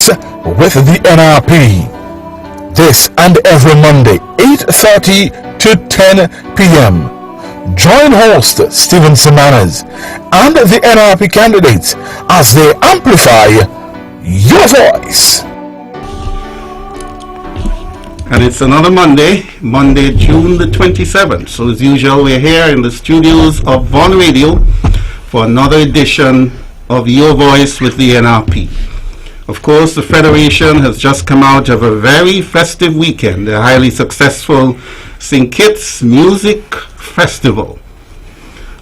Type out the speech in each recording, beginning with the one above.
with the NRP. This and every Monday, 8:30 to 10 p.m. Join host Stephen Semanas and the NRP candidates as they amplify your voice. And it's another Monday, June the 27th. So as usual, we're here in the studios of Vaughan Radio for another edition of Your Voice with the NRP. Of course, the Federation has just come out of a very festive weekend, a highly successful St. Kitts Music Festival.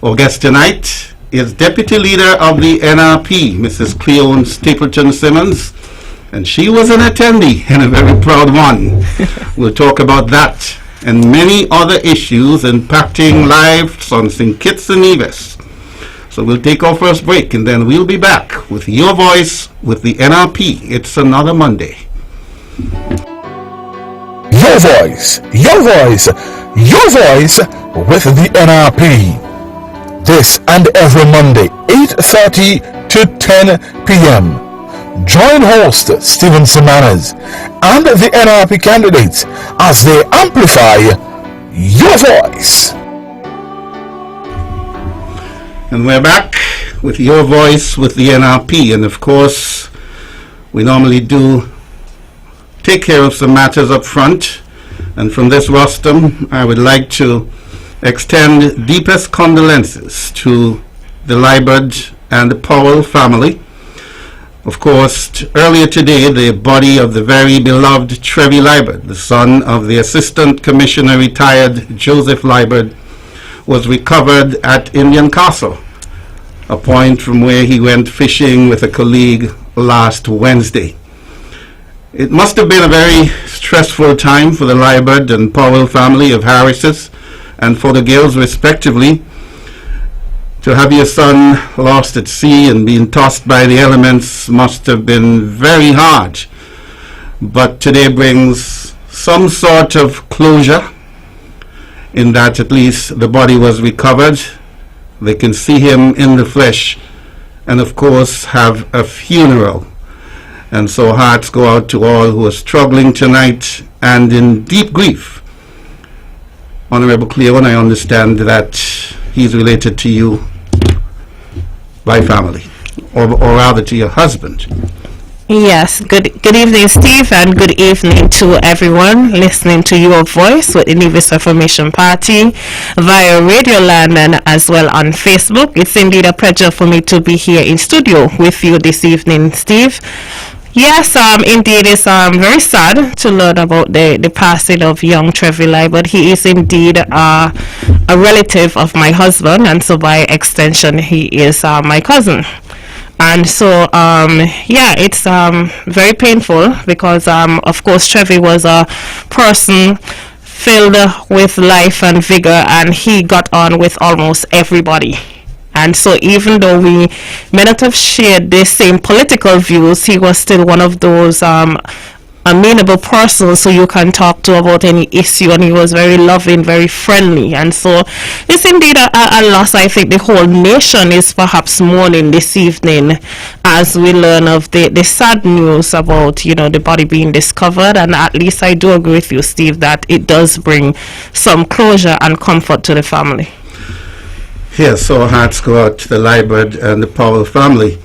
Our guest tonight is Deputy Leader of the NRP, Mrs. Cleone Stapleton Simmons, and she was an attendee and a very proud one. We'll talk about that and many other issues impacting lives on St. Kitts and Nevis. So we'll take our first break and then we'll be back with Your Voice with the NRP. It's another Monday. Your voice, your voice, your voice with the NRP. This and every Monday, 8:30 to 10 p.m. Join host Stephen Semanas and the NRP candidates as they amplify your voice. And we're back with Your Voice with the NRP. And of course, we normally do take care of some matters up front. And from this rostrum, I would like to extend deepest condolences to the Liebert and the Powell family. Of course, earlier today, the body of the very beloved Trevi Liebert, the son of the Assistant Commissioner retired Joseph Liebert, was recovered at Indian Castle, a point from where he went fishing with a colleague last Wednesday. It must have been a very stressful time for the Liebert and Powell family of Harrises and for the Gills respectively. To have your son lost at sea and being tossed by the elements must have been very hard. But today brings some sort of closure in that at least the body was recovered. They can see him in the flesh and of course have a funeral. And so hearts go out to all who are struggling tonight and in deep grief. Honorable Cleone, I understand that he's related to you by family, or rather to your husband. Yes, good evening, Steve, and good evening to everyone listening to Your Voice with the Nevis Reformation Party via Radio Land and as well on Facebook. It's indeed a pleasure for me to be here in studio with you this evening, Steve. Yes, indeed, it's very sad to learn about the passing of young Trevi Liebert. He is indeed a relative of my husband, and so by extension, he is my cousin. And so, it's very painful because, of course, Trevi was a person filled with life and vigor, and he got on with almost everybody. And so even though we may not have shared the same political views, he was still one of those amenable persons who you can talk to about any issue, and he was very loving, very friendly. And so it's indeed a loss. I think the whole nation is perhaps mourning this evening as we learn of the sad news about, the body being discovered. And at least I do agree with you, Steve, that it does bring some closure and comfort to the family. Yes, so hearts go out to the Liebert and the Powell family.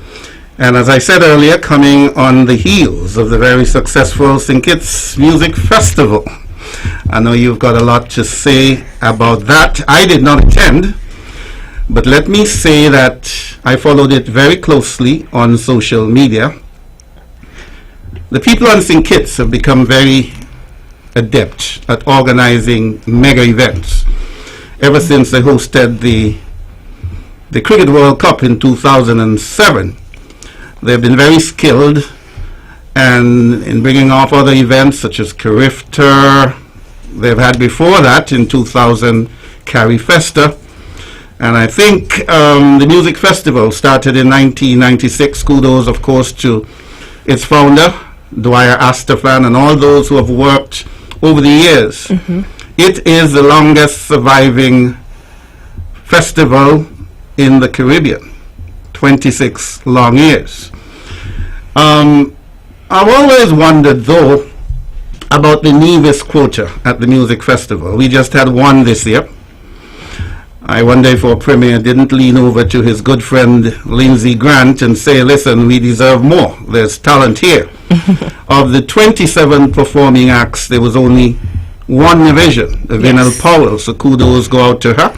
And as I said earlier, coming on the heels of the very successful St. Kitts Music Festival. I know you've got a lot to say about that. I did not attend, but let me say that I followed it very closely on social media. The people on St. Kitts have become very adept at organizing mega events. Ever since they hosted the Cricket World Cup in 2007, they've been very skilled and in bringing off other events such as Carifter. They've had before that in 2000 Carry Festa, and I think the music festival started in 1996. Kudos, of course, to its founder, Dwyer Astafan, and all those who have worked over the years. Mm-hmm. It is the longest surviving festival in the Caribbean, 26 long years. I've always wondered, though, about the Nevis quota at the music festival. We just had one this year. I wonder if our premier didn't lean over to his good friend Lindsey Grant and say, listen, we deserve more. There's talent here. Of the 27 performing acts, there was only one division, Vinell Powell. So kudos go out to her.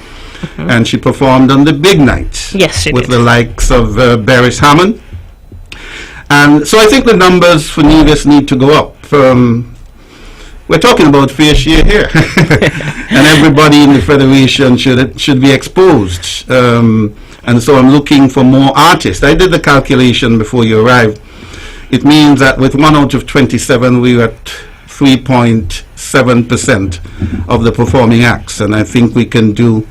And she performed on the big night. Yes, she with did. the likes of Beres Hammond. And so I think the numbers for Nevis need to go up. We're talking about fair share here. And everybody in the federation should be exposed. And so I'm looking for more artists. I did the calculation before you arrived. It means that with 1 out of 27, we're at 3.7% of the performing acts. And I think we can do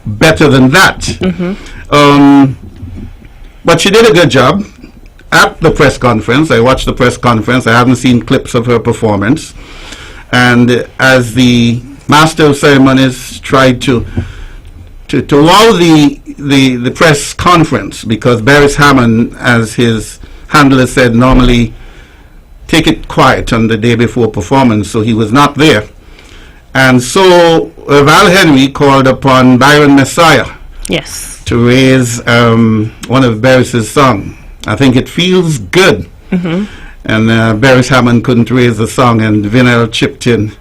better than that. But she did a good job at the press conference. I watched the press conference. I haven't seen clips of her performance. And as the master of ceremonies tried to wow the press conference, because Beres Hammond, as his handler said, normally take it quiet on the day before performance, so he was not there. And so Val Henry called upon Byron Messiah to raise one of Beres's songs. I think it feels good. And Beres Hammond couldn't raise the song, and Vinell chipped in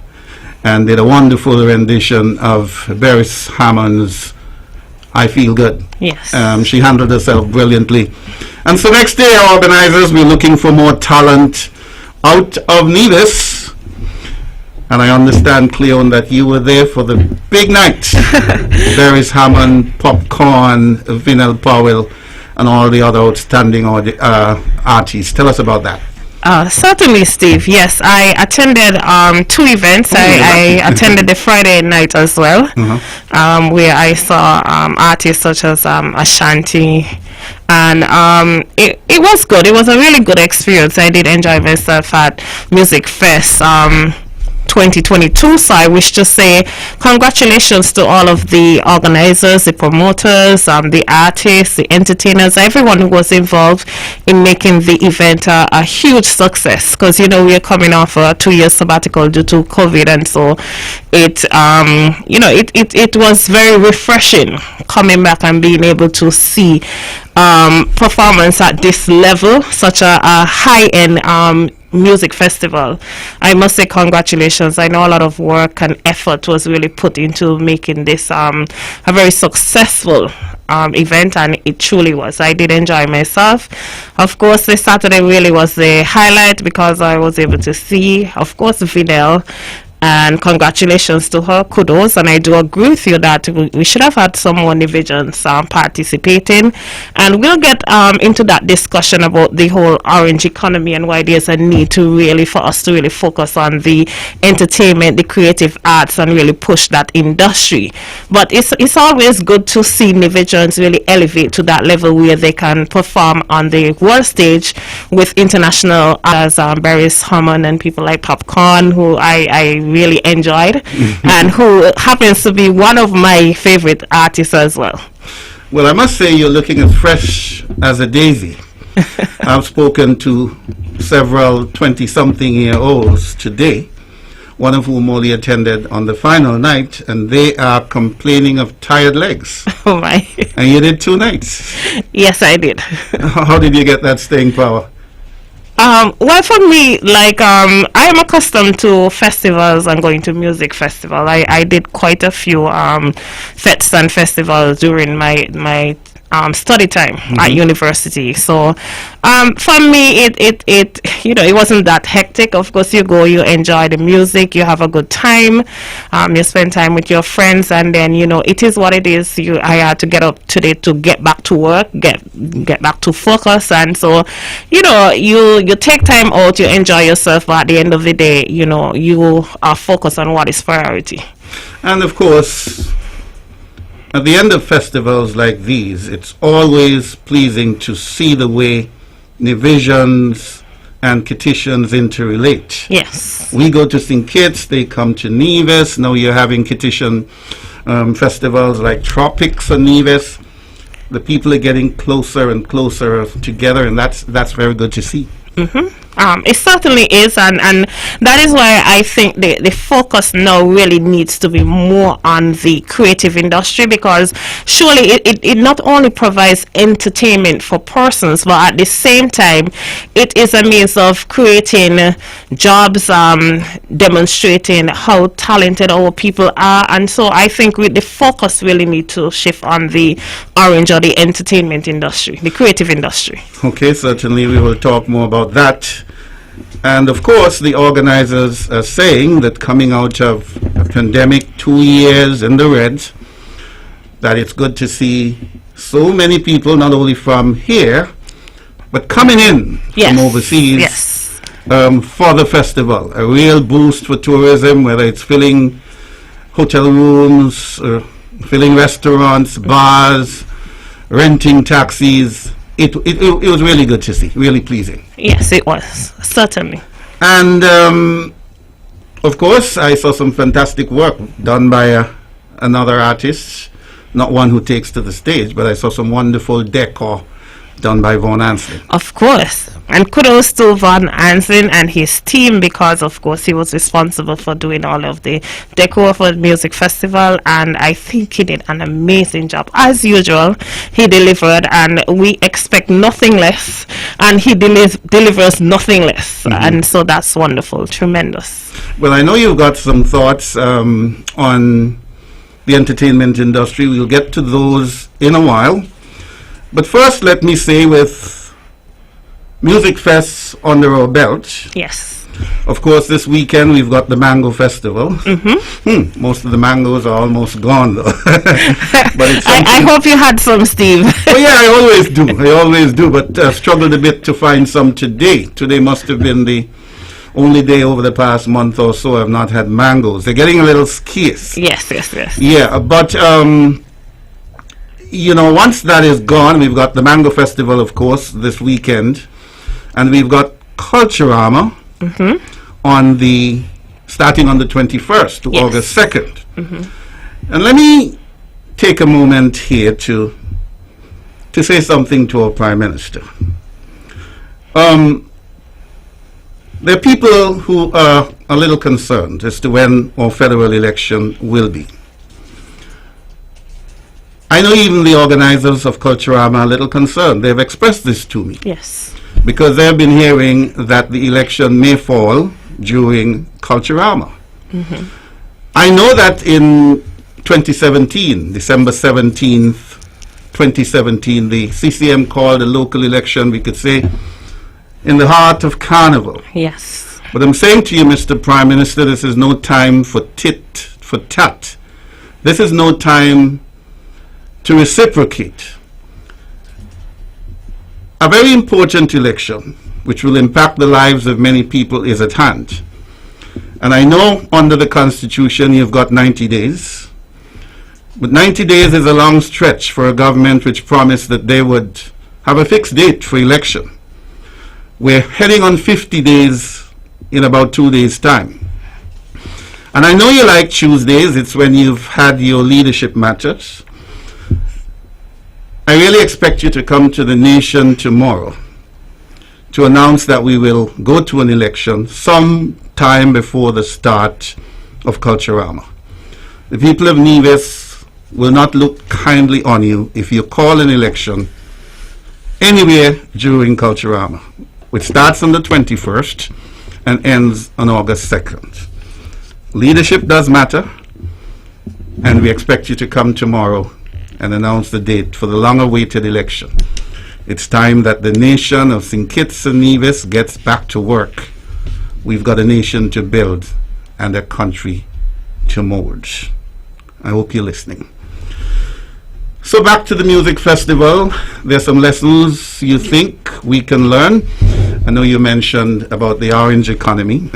and did a wonderful rendition of Beres Hammond's I Feel Good. She handled herself brilliantly. And so next day, our organizers, we're looking for more talent out of Nevis. And I understand, Cleon, that you were there for the big night. Beres Hammond, Popcorn, Vinell Powell, and all the other outstanding artists. Tell us about that. Certainly, Steve. Yes, I attended 2 events. I attended the Friday night as well, where I saw artists such as Ashanti, and it was good. It was a really good experience. I did enjoy myself at Music Fest 2022. So I wish to say congratulations to all of the organizers, the promoters, the artists, the entertainers, everyone who was involved in making the event a huge success, because we are coming off a 2-year sabbatical due to COVID, and so it was very refreshing coming back and being able to see performance at this level, such a high-end music festival. I must say congratulations. I know a lot of work and effort was really put into making this a very successful event, and it truly was. I did enjoy myself. Of course, this Saturday really was the highlight, because I was able to see, of course, Vinell. And congratulations to her, kudos. And I do agree with you that we should have had some more divisions participating. And we'll get into that discussion about the whole orange economy and why there's a need for us to really focus on the entertainment, the creative arts, and really push that industry. But it's always good to see divisions really elevate to that level where they can perform on the world stage with international as Beres Hammond and people like Popcorn, who I really enjoyed, and who happens to be one of my favorite artists as well. Well, I must say you're looking as fresh as a daisy. I've spoken to several 20-something-year-olds today, one of whom only attended on the final night, and they are complaining of tired legs. Oh my. And you did 2 nights. Yes, I did. How did you get that staying power? Well, for me, I am accustomed to festivals and going to music festival. I did quite a few fests and festivals during my study time at university. So for me, it wasn't that hectic. Of course, you go, you enjoy the music, you have a good time, you spend time with your friends, and then it is what it is. I had to get up today to get back to work, get back to focus, and so you take time out, you enjoy yourself, but at the end of the day, you are focused on what is priority. And of course, at the end of festivals like these, it's always pleasing to see the way divisions and Kittitians interrelate. Yes. We go to St. Kitts, they come to Nevis. Now you're having Kittitian festivals like Tropics and Nevis. The people are getting closer and closer together, and that's very good to see. It certainly is, and that is why I think the focus now really needs to be more on the creative industry, because surely it not only provides entertainment for persons, but at the same time, it is a means of creating jobs, demonstrating how talented our people are, and so I think the focus really need to shift on the orange or the entertainment industry, the creative industry. Okay, certainly we will talk more about that. And of course, the organizers are saying that coming out of a pandemic, 2 years in the red, that it's good to see so many people, not only from here, but coming in from overseas. Yes. For the festival. A real boost for tourism, whether it's filling hotel rooms, filling restaurants, bars, renting taxis. It was really good to see, really pleasing. Yes, it was, certainly. And of course, I saw some fantastic work done by another artist, not one who takes to the stage, but I saw some wonderful decor done by Von Anslin. Of course. And kudos to Von Anslin and his team, because of course he was responsible for doing all of the decor for the music festival, and I think he did an amazing job. As usual, he delivered, and we expect nothing less, and he delivers nothing less. And so that's wonderful, tremendous. Well, I know you've got some thoughts on the entertainment industry. We'll get to those in a while. But first, let me say, with Music Fest under our belt, yes, of course, this weekend we've got the Mango Festival. Most of the mangoes are almost gone, though. But it's I hope you had some, Steve. Oh yeah, I always do. But struggled a bit to find some today. Today must have been the only day over the past month or so I've not had mangoes. They're getting a little scarce. Yes. Yeah, but once that is gone, we've got the Mango Festival, of course, this weekend, and we've got Culturama starting on the 21st to August 2nd. And let me take a moment here to say something to our Prime Minister. There are people who are a little concerned as to when our federal election will be. I know even the organizers of Culturama are a little concerned. They've expressed this to me. Yes. Because they've been hearing that the election may fall during Culturama. I know that in 2017, December 17th, 2017, the CCM called a local election, we could say, in the heart of Carnival. Yes. But I'm saying to you, Mr. Prime Minister, this is no time for tit for tat. This is no time to reciprocate. A very important election, which will impact the lives of many people, is at hand. And I know under the Constitution you've got 90 days. But 90 days is a long stretch for a government which promised that they would have a fixed date for election. We're heading on 50 days in about 2 days' time. And I know you like Tuesdays. It's when you've had your leadership matters. I really expect you to come to the nation tomorrow to announce that we will go to an election some time before the start of Culturama. The people of Nevis will not look kindly on you if you call an election anywhere during Culturama, which starts on the 21st and ends on August 2nd. Leadership does matter, and we expect you to come tomorrow and announce the date for the long-awaited election. It's time that the nation of St. Kitts and Nevis gets back to work. We've got a nation to build and a country to mold. I hope you're listening. So back to the music festival. There's some lessons you think we can learn. I know you mentioned about the orange economy.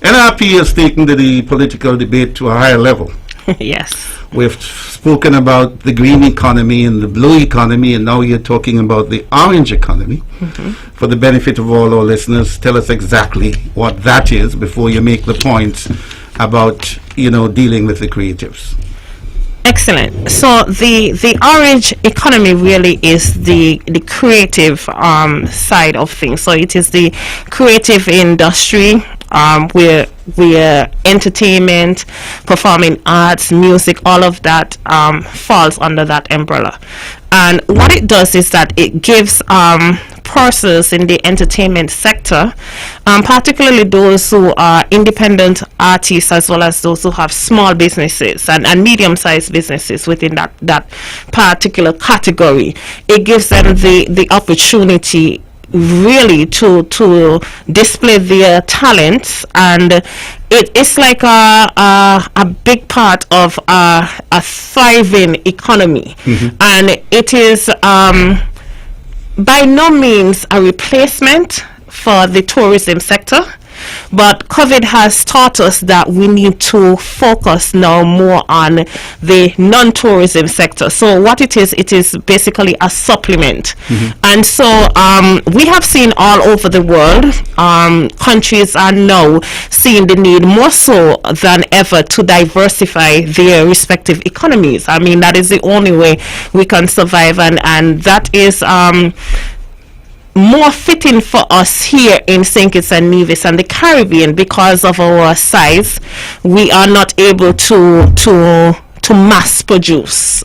NRP has taken the political debate to a higher level. Yes. We've spoken about the green economy and the blue economy, and now you're talking about the orange economy. For the benefit of all our listeners, tell us exactly what that is before you make the points about, dealing with the creatives. Excellent. So the orange economy really is the creative side of things. So it is the creative industry where entertainment, performing arts, music, all of that falls under that umbrella. And what it does is that it gives persons in the entertainment sector, particularly those who are independent artists as well as those who have small businesses and medium-sized businesses within that particular category, it gives them the opportunity really to display their talents, and it's like a big part of a thriving economy. And it is by no means a replacement for the tourism sector, but COVID has taught us that we need to focus now more on the non-tourism sector. So what it is basically a supplement. And so we have seen all over the world, countries are now seeing the need more so than ever to diversify their respective economies. I mean, that is the only way we can survive, and that is more fitting for us here in St. Kitts and Nevis and the Caribbean. Because of our size, we are not able to mass produce,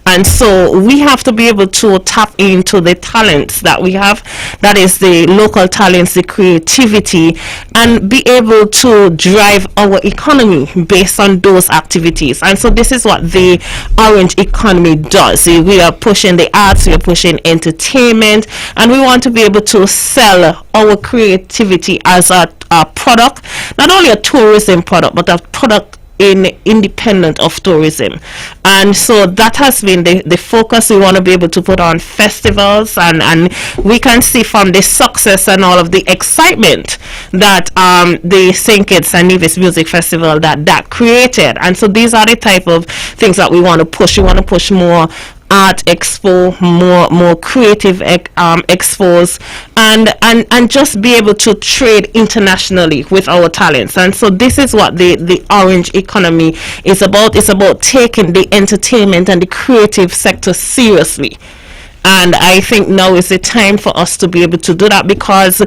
and so we have to be able to tap into the talents that we have, that is the local talents, the creativity, and be able to drive our economy based on those activities. And so this is what the orange economy does. We are pushing the arts, we are pushing entertainment, and we want to be able to sell our creativity as a product, not only a tourism product, but a product independent of tourism. And so that has been the focus. We want to be able to put on festivals, and we can see from the success and all of the excitement that the St. Kitts and Nevis Music Festival that created. And so these are the type of things that we want to push. We want to push more art expo, more creative expos, and just be able to trade internationally with our talents. And so this is what the orange economy is about. It's about taking the entertainment and the creative sector seriously. And I think now is the time for us to be able to do that, because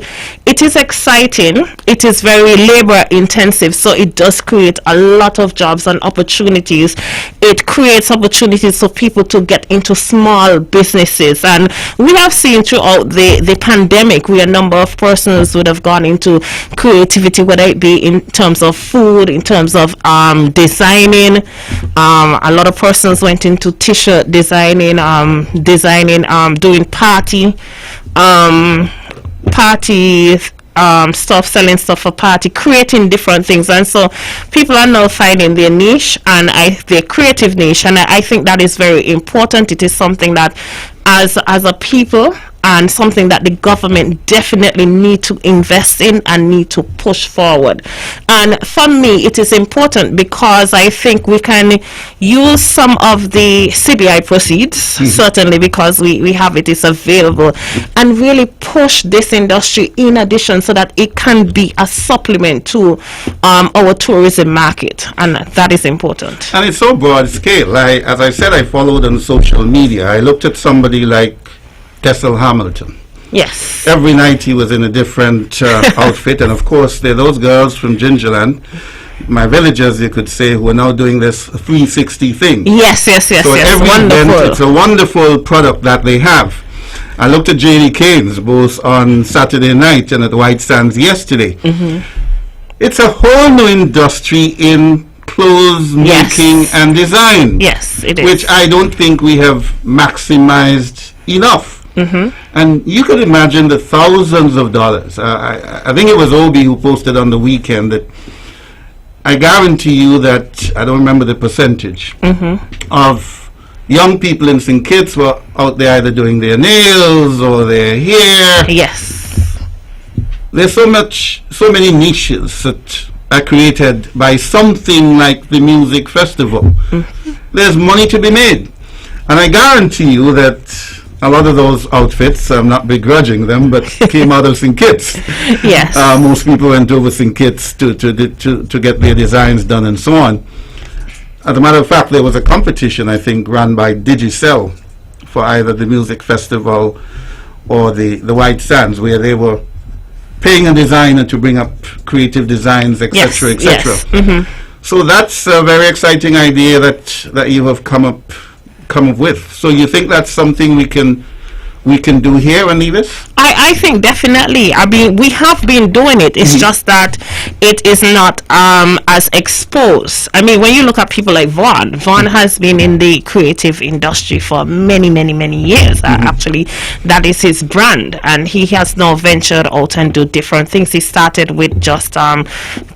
it is exciting. It is very labor intensive, so it does create a lot of jobs and opportunities. It creates opportunities for people to get into small businesses. And we have seen throughout the pandemic, a number of persons would have gone into creativity, whether it be in terms of food, in terms of designing. A lot of persons went into t-shirt designing, doing party stuff, selling stuff for party, creating different things. And so people are now finding their niche, and their creative niche, and I think that is very important. It is something that as a people, and something that the government definitely need to invest in and need to push forward. And for me, it is important because I think we can use some of the CBI proceeds, certainly because we have it is available, and really push this industry in addition, so that it can be a supplement to our tourism market, and that is important. And it's so broad scale. As I said, I followed on social media. I looked at somebody like Tessel Hamilton. Yes. Every night he was in a different outfit, and of course there are those girls from Gingerland, my villagers, you could say, who are now doing this 360 thing. Yes. So every event, it's a wonderful product that they have. I looked at J.D. Keynes both on Saturday night and at White Sands yesterday. It's a whole new industry in clothes making and design. Yes, it is. Which I don't think we have maximized enough. And you could imagine the thousands of dollars. I think it was Obi who posted on the weekend that I guarantee you that, I don't remember the percentage, of young people in St. Kitts were out there either doing their nails or their hair. Yes. There's so many niches that are created by something like the music festival. There's money to be made. And I guarantee you that a lot of those outfits, I'm not begrudging them, but came out of St. Kitts. Yes. Most people went over St. Kitts to get their designs done and so on. As a matter of fact, there was a competition, I think, run by Digicel for either the music festival or the White Sands, where they were paying a designer to bring up creative designs, etc., Yes, etc. yes. Mhm. So that's a very exciting idea that you have come up with. So you think that's something we can do here in Nevis? I think definitely. I mean, we have been doing it. It's just that it is not as exposed. I mean, when you look at people like Vaughn has been in the creative industry for many, many, many years. Actually, that is his brand, and he has now ventured out and do different things. He started with just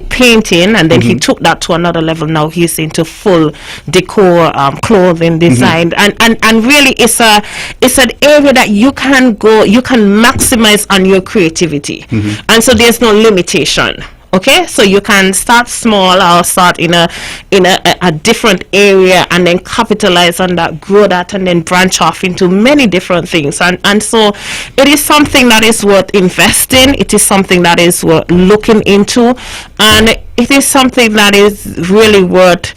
painting, and then he took that to another level. Now he's into full decor, clothing design, and really it's an area that you can maximize on your creativity, and so there's no limitation. Okay, so you can start small or start in a different area and then capitalize on that, grow that, and then branch off into many different things. And so it is something that is worth investing. It is something that is worth looking into, and it is something that is really worth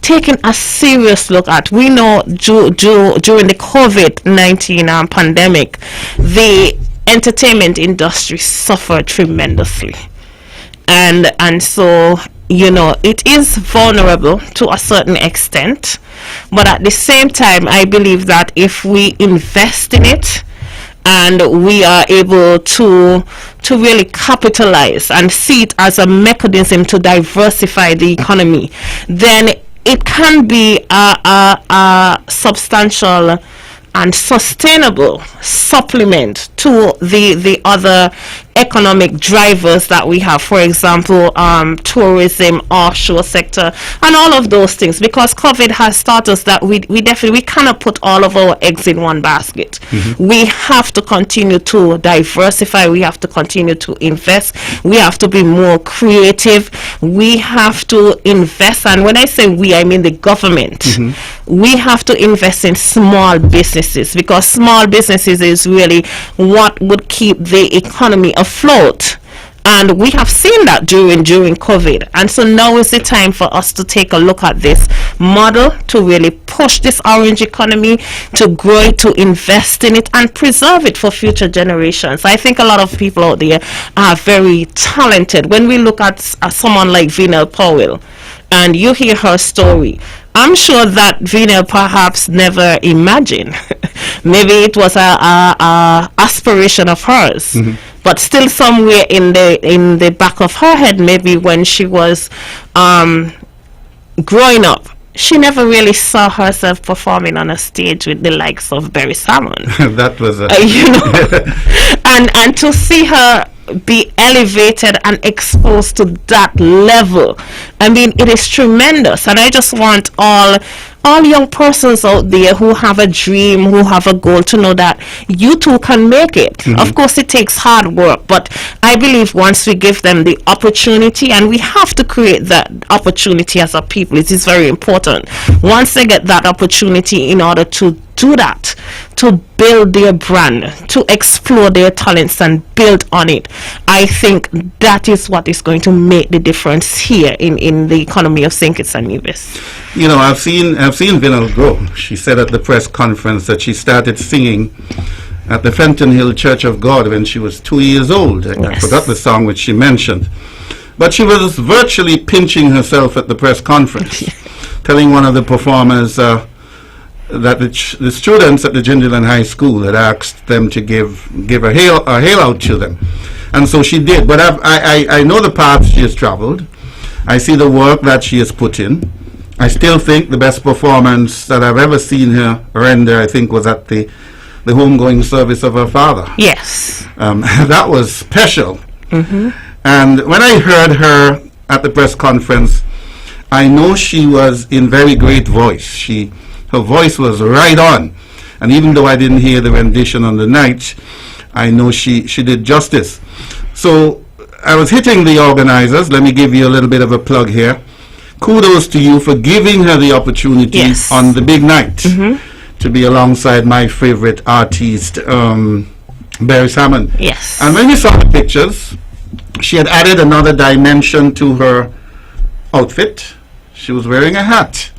taking a serious look at. We know during the COVID-19 pandemic, the entertainment industry suffered tremendously. And so, you know, it is vulnerable to a certain extent, but at the same time, I believe that if we invest in it and we are able to really capitalize and see it as a mechanism to diversify the economy, then it can be a substantial and sustainable supplement to the other economic drivers that we have, for example, tourism, offshore sector, and all of those things, because COVID has taught us that we cannot put all of our eggs in one basket. We have to continue to diversify, we have to continue to invest, we have to be more creative, we have to invest, and when I say we, I mean the government. We have to invest in small businesses, because small businesses is really what would keep the economy afloat, and we have seen that during COVID. And so now is the time for us to take a look at this model to really push this orange economy, to grow it, to invest in it, and preserve it for future generations. I think a lot of people out there are very talented. When we look at someone like Vinell Powell and you hear her story, I'm sure that Vinell perhaps never imagined. Maybe it was a aspiration of hers, but still somewhere in the back of her head, maybe when she was growing up, she never really saw herself performing on a stage with the likes of Barry Salmon. That was you know, and to see her be elevated and exposed to that level, I mean, it is tremendous. And I just want all young persons out there who have a dream, who have a goal, to know that you too can make it. Of course, it takes hard work, but I believe once we give them the opportunity, and we have to create that opportunity as a people, it is very important. Once they get that opportunity, in order to do that, to build their brand, to explore their talents and build on it, I think that is what is going to make the difference here in the economy of St. Kitts and Nevis. You know, I've seen Vinell grow. She said at the press conference that she started singing at the Fenton Hill Church of God when she was 2 years old. I forgot the song which she mentioned. But she was virtually pinching herself at the press conference, telling one of the performers that the students at the Gingerland High School had asked them to give a hail out to them. And so she did. But I know the path she has traveled. I see the work that she has put in. I still think the best performance that I've ever seen her render, I think, was at the homegoing service of her father. Yes. That was special. And when I heard her at the press conference, I know she was in very great voice. Her voice was right on. And even though I didn't hear the rendition on the night, I know she did justice. So I was hitting the organizers. Let me give you a little bit of a plug here. Kudos to you for giving her the opportunity on the big night to be alongside my favorite artist, Barry Salmon. Yes. And when you saw the pictures, she had added another dimension to her outfit. She was wearing a hat.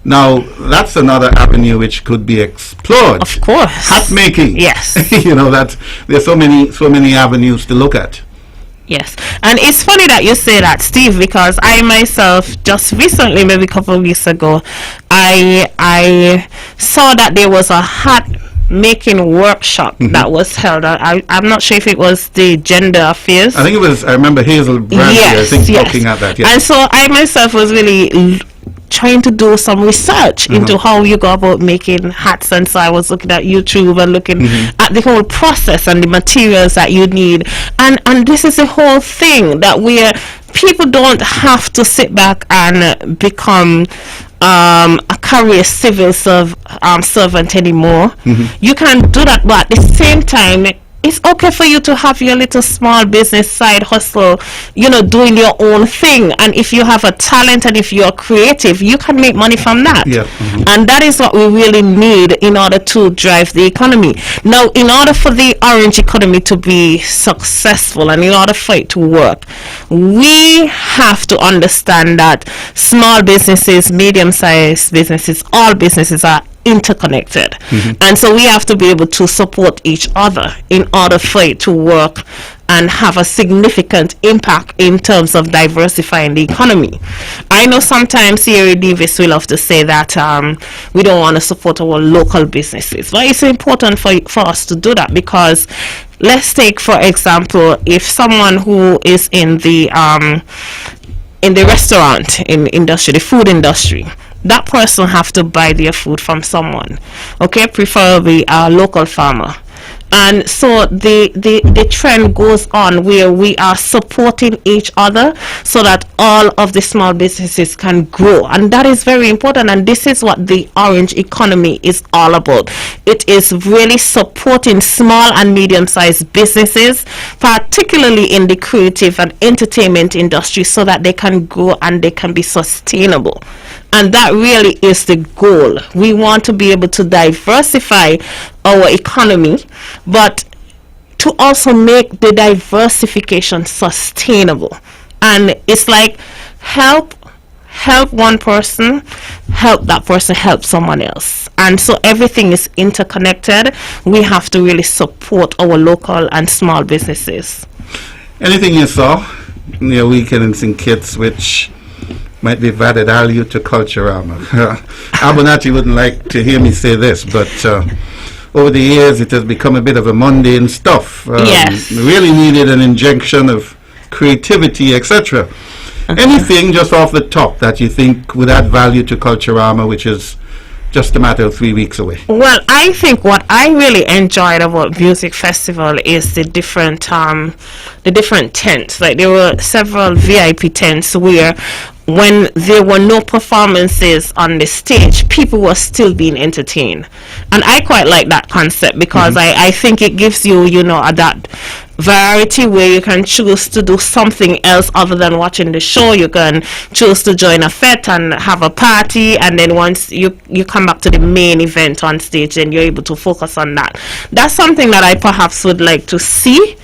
Now, that's another avenue which could be explored. Of course. Hat making. Yes. There's so many avenues to look at. Yes, and it's funny that you say that, Steve, because I myself just recently, maybe a couple of weeks ago, I saw that there was a hat making workshop that was held. I'm not sure if it was the gender affairs. I think it was. I remember Hazel Brandy. Looking at that. Yes. And so I myself was really trying to do some research into how you go about making hats, and so I was looking at YouTube and looking at the whole process and the materials that you need, and this is a whole thing that where people don't have to sit back and become a career civil servant anymore. You can do that, but at the same time it's okay for you to have your little small business side hustle, doing your own thing. And if you have a talent and if you're creative, you can make money from that. Yeah. And that is what we really need in order to drive the economy. Now, in order for the orange economy to be successful and in order for it to work, we have to understand that small businesses, medium-sized businesses, all businesses are interconnected, and so we have to be able to support each other in order for it to work and have a significant impact in terms of diversifying the economy. I know sometimes here in Davis we love to say that we don't want to support our local businesses, but it's important for us to do that, because let's take, for example, if someone who is in the restaurant industry, the food industry, that person have to buy their food from someone, okay, preferably a local farmer. And so the trend goes on where we are supporting each other so that all of the small businesses can grow. And that is very important. And this is what the orange economy is all about. It is really supporting small and medium-sized businesses, particularly in the creative and entertainment industry, so that they can grow and they can be sustainable. And that really is the goal. We want to be able to diversify our economy, but to also make the diversification sustainable. And it's like help one person, help that person help someone else. And so everything is interconnected. We have to really support our local and small businesses. Anything you saw in your weekends in Kits which might be of added value to Culturama? Abernathy wouldn't like to hear me say this, but over the years it has become a bit of a mundane stuff. Yes. Really needed an injection of creativity, etc. Anything just off the top that you think would add value to Culturama, which is just a matter of 3 weeks away? Well, I think what I really enjoyed about Music Festival is the different tents. Like there were several VIP tents where when there were no performances on the stage, people were still being entertained. And I quite like that concept, because I think it gives you, that variety where you can choose to do something else other than watching the show. You can choose to join a fete and have a party, and then once you come back to the main event on stage, then you're able to focus on that. That's something that I perhaps would like to see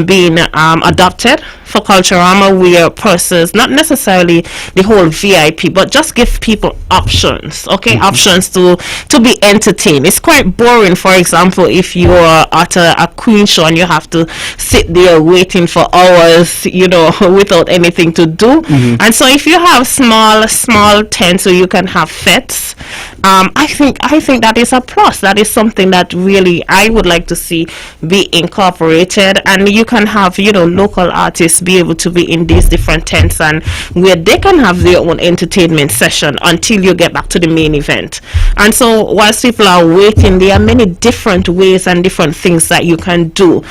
being adopted for Culturama, where persons, not necessarily the whole VIP, but just give people options, okay? Options to be entertained. It's quite boring, for example, if you're at a Queen show and you have to sit there waiting for hours, without anything to do. And so if you have small tents where you can have fetes, I think that is a plus. That is something that really I would like to see be incorporated, and you can have local artists be able to be in these different tents, and where they can have their own entertainment session until you get back to the main event. And so whilst people are waiting, there are many different ways and different things that you can do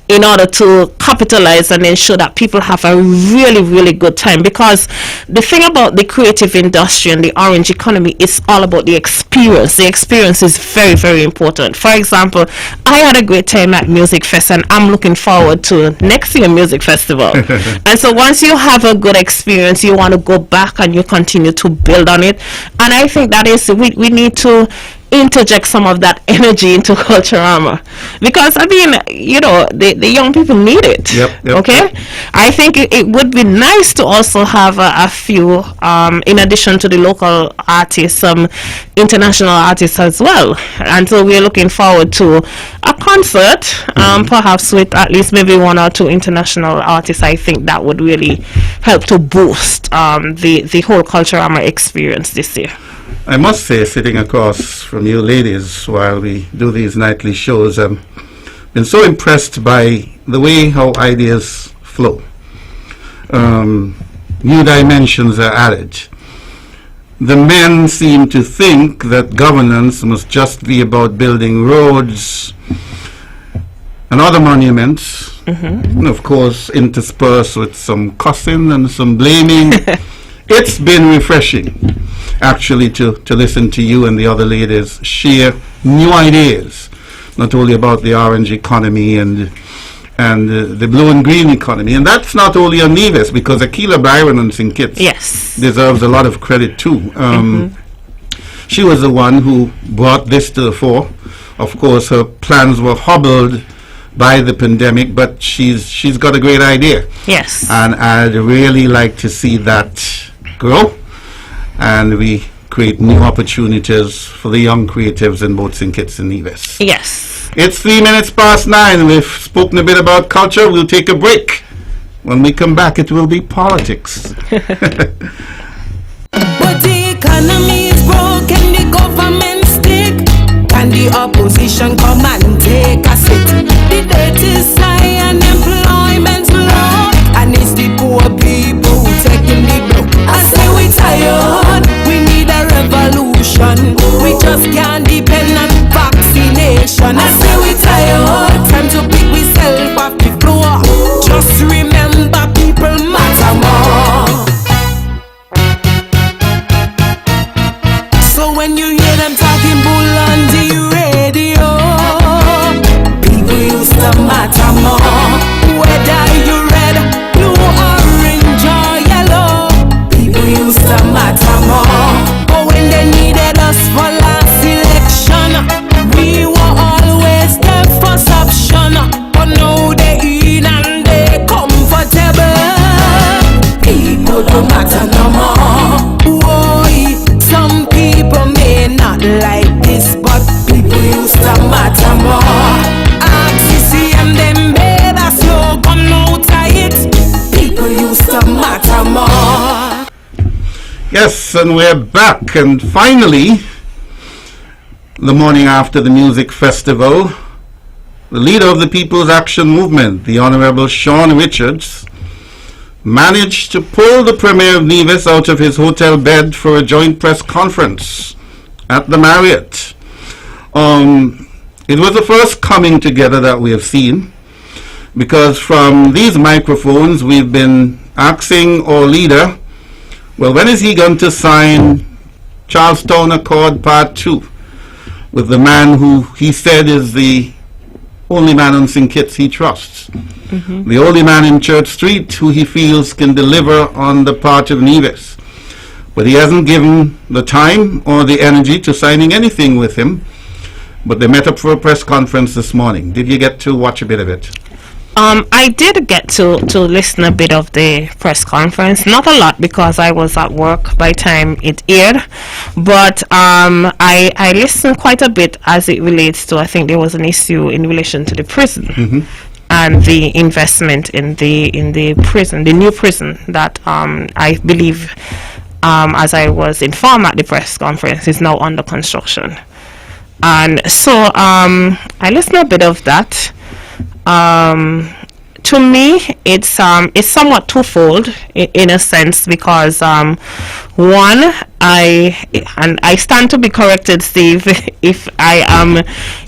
in order to capitalize and ensure that people have a really, really good time. Because the thing about the creative industry and the orange economy is all about the experience. The experience is very, very important. For example, I had a great time at Music Fest, and I'm looking forward to next year Music Festival. And so once you have a good experience, you want to go back and you continue to build on it. And I think that is, we need to interject some of that energy into Culturama, because I mean, the young people need it. Yep, Okay, yep. I think it would be nice to also have a few, in addition to the local artists, some international artists as well. And so we're looking forward to a concert, perhaps with at least maybe one or two international artists. I think that would really help to boost the whole Culturama experience this year. I must say, sitting across from you ladies while we do these nightly shows, I've been so impressed by the way how ideas flow. New dimensions are added. The men seem to think that governance must just be about building roads and other monuments, and of course interspersed with some cussing and some blaming. It's been refreshing, actually, to listen to you and the other ladies share new ideas, not only about the orange economy and the blue and green economy. And that's not only on Nevis, because Akila Byron on St. Kitts deserves a lot of credit too. She was the one who brought this to the fore. Of course, her plans were hobbled by the pandemic, but she's got a great idea. Yes. And I'd really like to see that grow, and we create new opportunities for the young creatives in both St. Kitts and Nevis. Yes. It's 3 minutes past 9. We've spoken a bit about culture. We'll take a break. When we come back, it will be politics. But the economy is broken, the government stick. Can the opposition come and take a seat? The debt is high and employment's low, and it's the poor people who taking the blow. I say we tired, we need a revolution. We just can't depend on vaccination. I say we tired, time to pick myself off the floor. Just remember, people matter more. So when you hear them talking bull on the radio, people used to matter more. Whether you red, blue, orange or yellow, people used to matter more. But when they needed us for last election, we were always the first option. But now they in and they comfortable. People don't matter no more. Why? Some people may not like this, but people used to matter more. RCCM them made a slogan out of it. People used to matter more. Yes, and we're back. And finally, the morning after the music festival, the leader of the People's Action Movement, the Honorable Sean Richards, managed to pull the Premier of Nevis out of his hotel bed for a joint press conference at the Marriott. It was the first coming together that we have seen, because from these microphones we've been asking our leader, well, when is he going to sign Charlestown Accord Part 2 with the man who he said is the only man on St. Kitts he trusts, the only man in Church Street who he feels can deliver on the part of Nevis. But he hasn't given the time or the energy to signing anything with him. But they met up for a press conference this morning. Did you get to watch a bit of it? I did get to listen a bit of the press conference, not a lot because I was at work by the time it aired, but I listened quite a bit as it relates to, I think there was an issue in relation to the prison and the investment in the prison, the new prison that I believe, as I was informed at the press conference, is now under construction. And so I listened a bit of that. To me, it's somewhat twofold in a sense, because one, I stand to be corrected, Steve, if I am,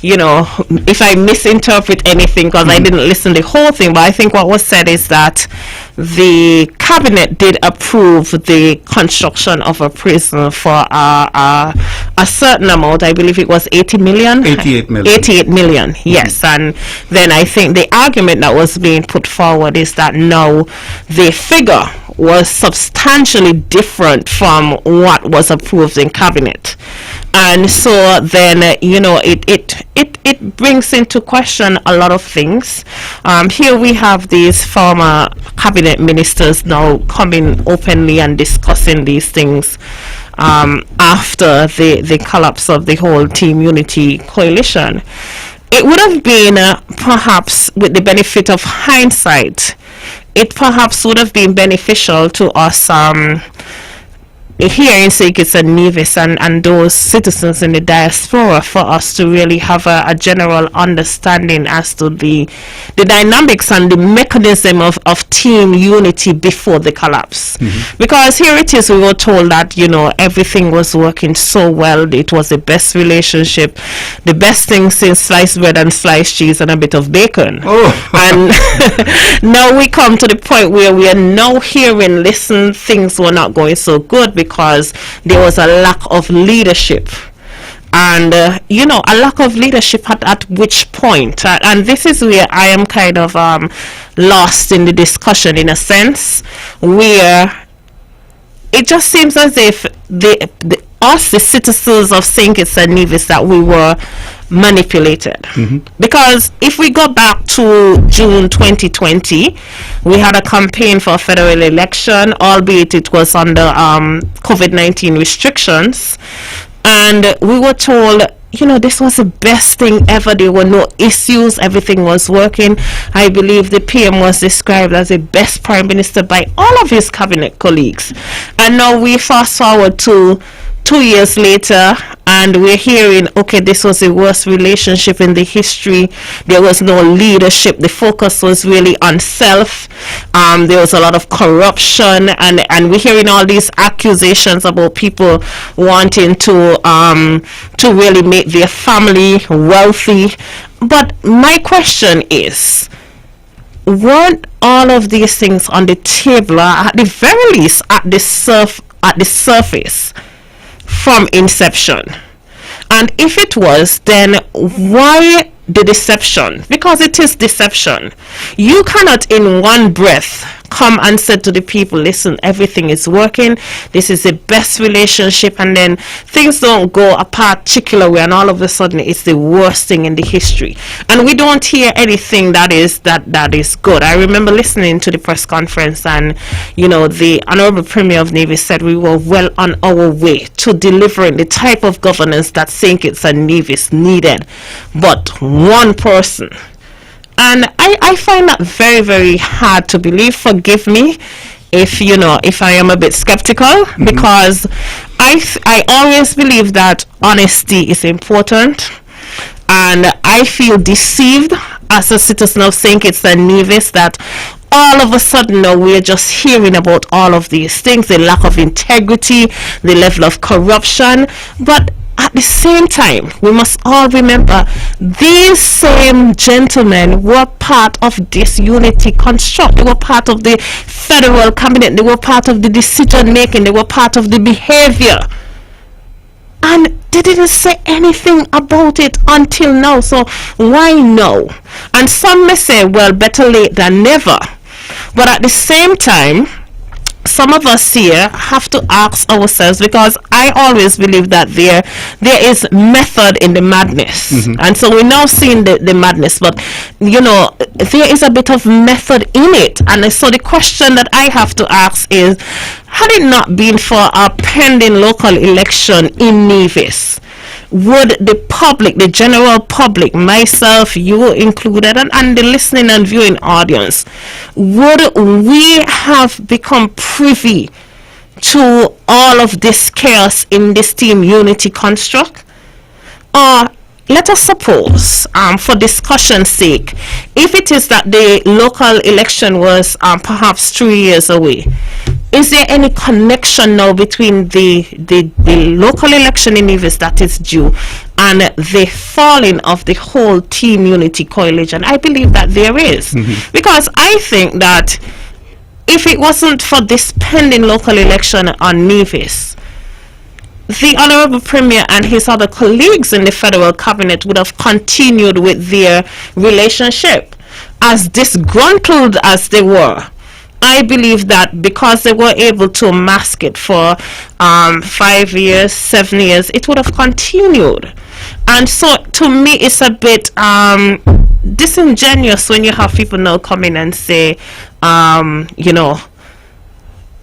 if I misinterpret anything, because I didn't listen to the whole thing. But I think what was said is that the cabinet did approve the construction of a prison for a certain amount. I believe it was 80 million. 88 million. 88 million, yes. And then I think the argument that was being put forward is that now the figure was substantially different from what was approved in cabinet. And so then, it brings into question a lot of things. Here we have these former cabinet ministers now coming openly and discussing these things after the collapse of the whole Team Unity coalition. It would have been perhaps, with the benefit of hindsight, it perhaps would have been beneficial to us here in St. Kitts and Nevis and those citizens in the diaspora, for us to really have a general understanding as to the dynamics and the mechanism of Team Unity before the collapse. Because here it is, we were told that, everything was working so well, it was the best relationship, the best thing since sliced bread and sliced cheese and a bit of bacon. And now we come to the point where we are now hearing, listen, things were not going so good because there was a lack of leadership. And a lack of leadership at which point, and this is where I am kind of lost in the discussion, in a sense, where it just seems as if the citizens of St. Kitts and Nevis, that we were manipulated. Because if we go back to June 2020, we had a campaign for a federal election, albeit it was under COVID-19 restrictions, and we were told, this was the best thing ever. There were no issues. Everything was working. I believe the PM was described as the best prime minister by all of his cabinet colleagues. And now we fast forward to 2 years later, and we're hearing, okay, this was the worst relationship in the history. There was no leadership. The focus was really on self. There was a lot of corruption, and we're hearing all these accusations about people wanting to really make their family wealthy. But my question is, weren't all of these things on the table, at the very least at the surface, from inception? And if it was, then why the deception? Because it is deception. You cannot in one breath come and say to the people, listen, everything is working, this is the best relationship, and then things don't go a particular way, and all of a sudden it's the worst thing in the history, and we don't hear anything that is good. I remember listening to the press conference, and the Honorable Premier of Nevis said we were well on our way to delivering the type of governance that St. Kitts and Nevis needed, but one person. And I find that very, very hard to believe. Forgive me if I am a bit skeptical, because I always believe that honesty is important, and I feel deceived as a citizen of St. Kitts and Nevis that all of a sudden now we're just hearing about all of these things, the lack of integrity, the level of corruption. But at the same time, we must all remember these same gentlemen were part of this unity construct. They were part of the federal cabinet. They were part of the decision making. They were part of the behavior. And they didn't say anything about it until now. So why no? And some may say, well, better late than never. But at the same time, some of us here have to ask ourselves, because I always believe that there is method in the madness, and so we're now seeing the madness, but there is a bit of method in it. And so the question that I have to ask is, had it not been for a pending local election in Nevis, would the public, the general public, myself, you included, and the listening and viewing audience, would we have become privy to all of this chaos in this Team Unity construct? Or let us suppose, for discussion's sake, if it is that the local election was perhaps 3 years away, is there any connection now between the local election in Nevis that is due and the falling of the whole Team Unity coalition? I believe that there is. Because I think that if it wasn't for this pending local election on Nevis, the Honorable Premier and his other colleagues in the federal cabinet would have continued with their relationship. As disgruntled as they were, I believe that because they were able to mask it for 5 years, 7 years, it would have continued. And so to me, it's a bit disingenuous when you have people now come in and say,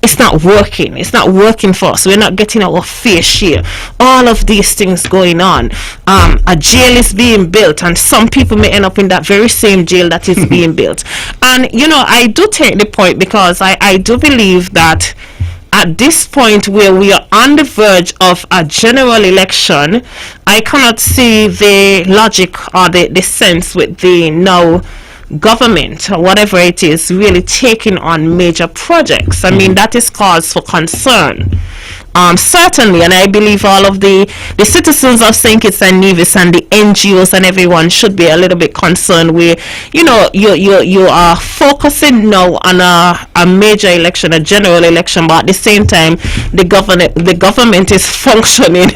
it's not working. It's not working for us. We're not getting our fair share. All of these things going on. A jail is being built, and some people may end up in that very same jail that is being built. And, I do take the point, because I do believe that at this point where we are on the verge of a general election, I cannot see the logic or the sense with the now government or whatever it is really taking on major projects. I mean, that is cause for concern. Certainly, and I believe all of the citizens of St. Kitts and Nevis and the NGOs and everyone should be a little bit concerned where, you are focusing now on a major election, a general election, but at the same time, the government is functioning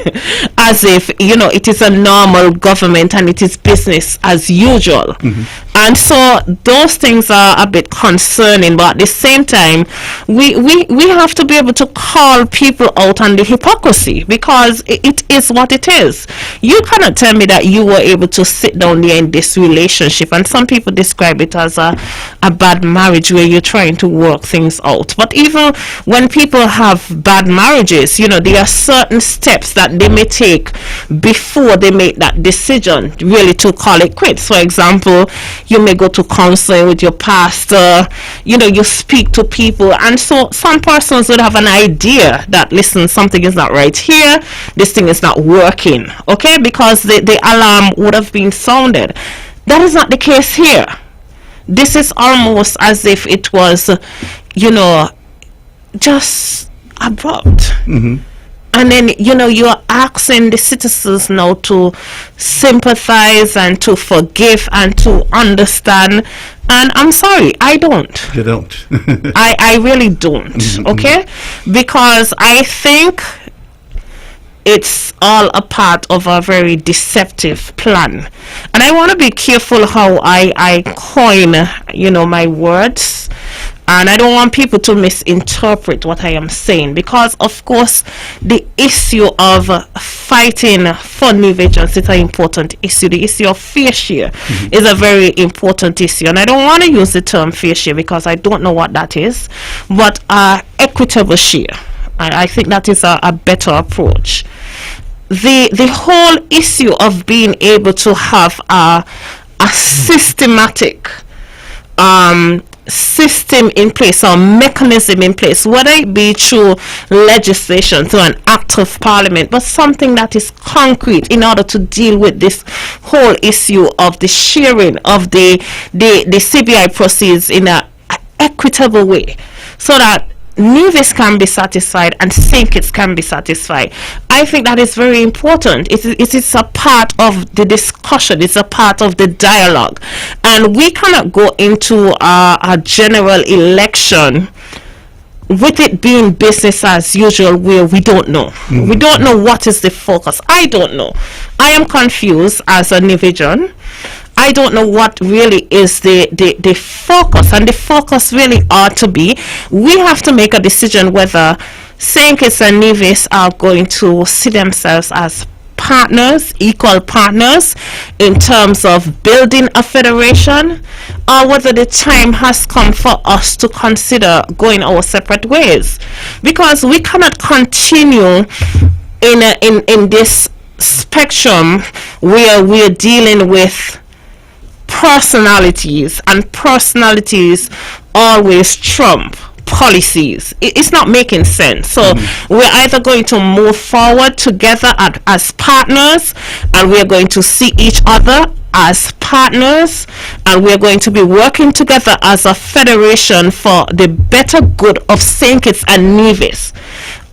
as if, it is a normal government and it is business as usual. And so those things are a bit concerning, but at the same time, we have to be able to call people out on the hypocrisy, because it is what it is. You cannot tell me that you were able to sit down there in this relationship, and some people describe it as a bad marriage where you're trying to work things out. But even when people have bad marriages, there are certain steps that they may take before they make that decision really to call it quits. For example, you may go to counseling with your pastor, you speak to people, and so some persons would have an idea that, listen, something is not right here, this thing is not working, okay, because the alarm would have been sounded. That is not the case here. This is almost as if it was, just abrupt. And then, you're asking the citizens now to sympathize and to forgive and to understand. And I'm sorry, I don't. You don't. I really don't, okay? Because I think it's all a part of a very deceptive plan. And I want to be careful how I coin, my words. And I don't want people to misinterpret what I am saying, because, of course, the issue of fighting for negligence is an important issue. The issue of fair share is a very important issue. And I don't want to use the term fair share because I don't know what that is, but equitable share. I think that is a better approach. The whole issue of being able to have a systematic system in place or mechanism in place, whether it be through legislation, through an act of parliament, but something that is concrete in order to deal with this whole issue of the sharing of the CBI proceeds in an equitable way, so that Nevis can be satisfied and St. Kitts can be satisfied. I think that is very important. It is a part of the discussion. It's a part of the dialogue. And we cannot go into a general election with it being business as usual where we don't know. We don't know what is the focus. I don't know. I am confused as a Nevian. I don't know what really is the focus, and the focus really ought to be, we have to make a decision whether St. Kitts and Nevis are going to see themselves as partners, equal partners in terms of building a federation, or whether the time has come for us to consider going our separate ways, because we cannot continue in this spectrum where we're dealing with personalities, and personalities always trump policies. It's not making sense. So we're either going to move forward together as partners, and we're going to see each other as partners, and we're going to be working together as a federation for the better good of St. Kitts and Nevis,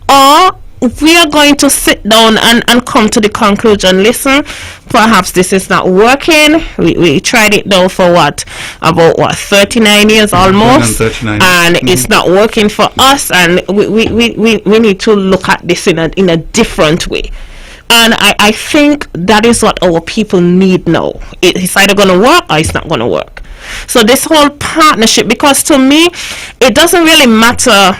or we are going to sit down and come to the conclusion, listen, perhaps this is not working. We tried it now for about 39 years almost, and it's not working for us, and we need to look at this in a different way. And I think that is what our people need now. It's either going to work or it's not going to work. So this whole partnership, because to me, it doesn't really matter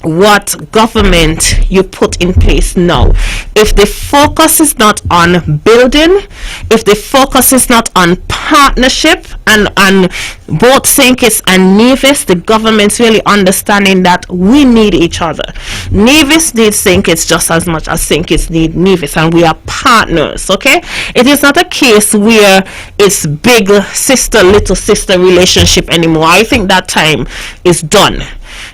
what government you put in place now. If the focus is not on building, if the focus is not on partnership, and both St. Kitts and Nevis, the government's really understanding that we need each other. Nevis needs St. Kitts just as much as St. Kitts need Nevis, and we are partners, okay? It is not a case where it's big sister, little sister relationship anymore. I think that time is done.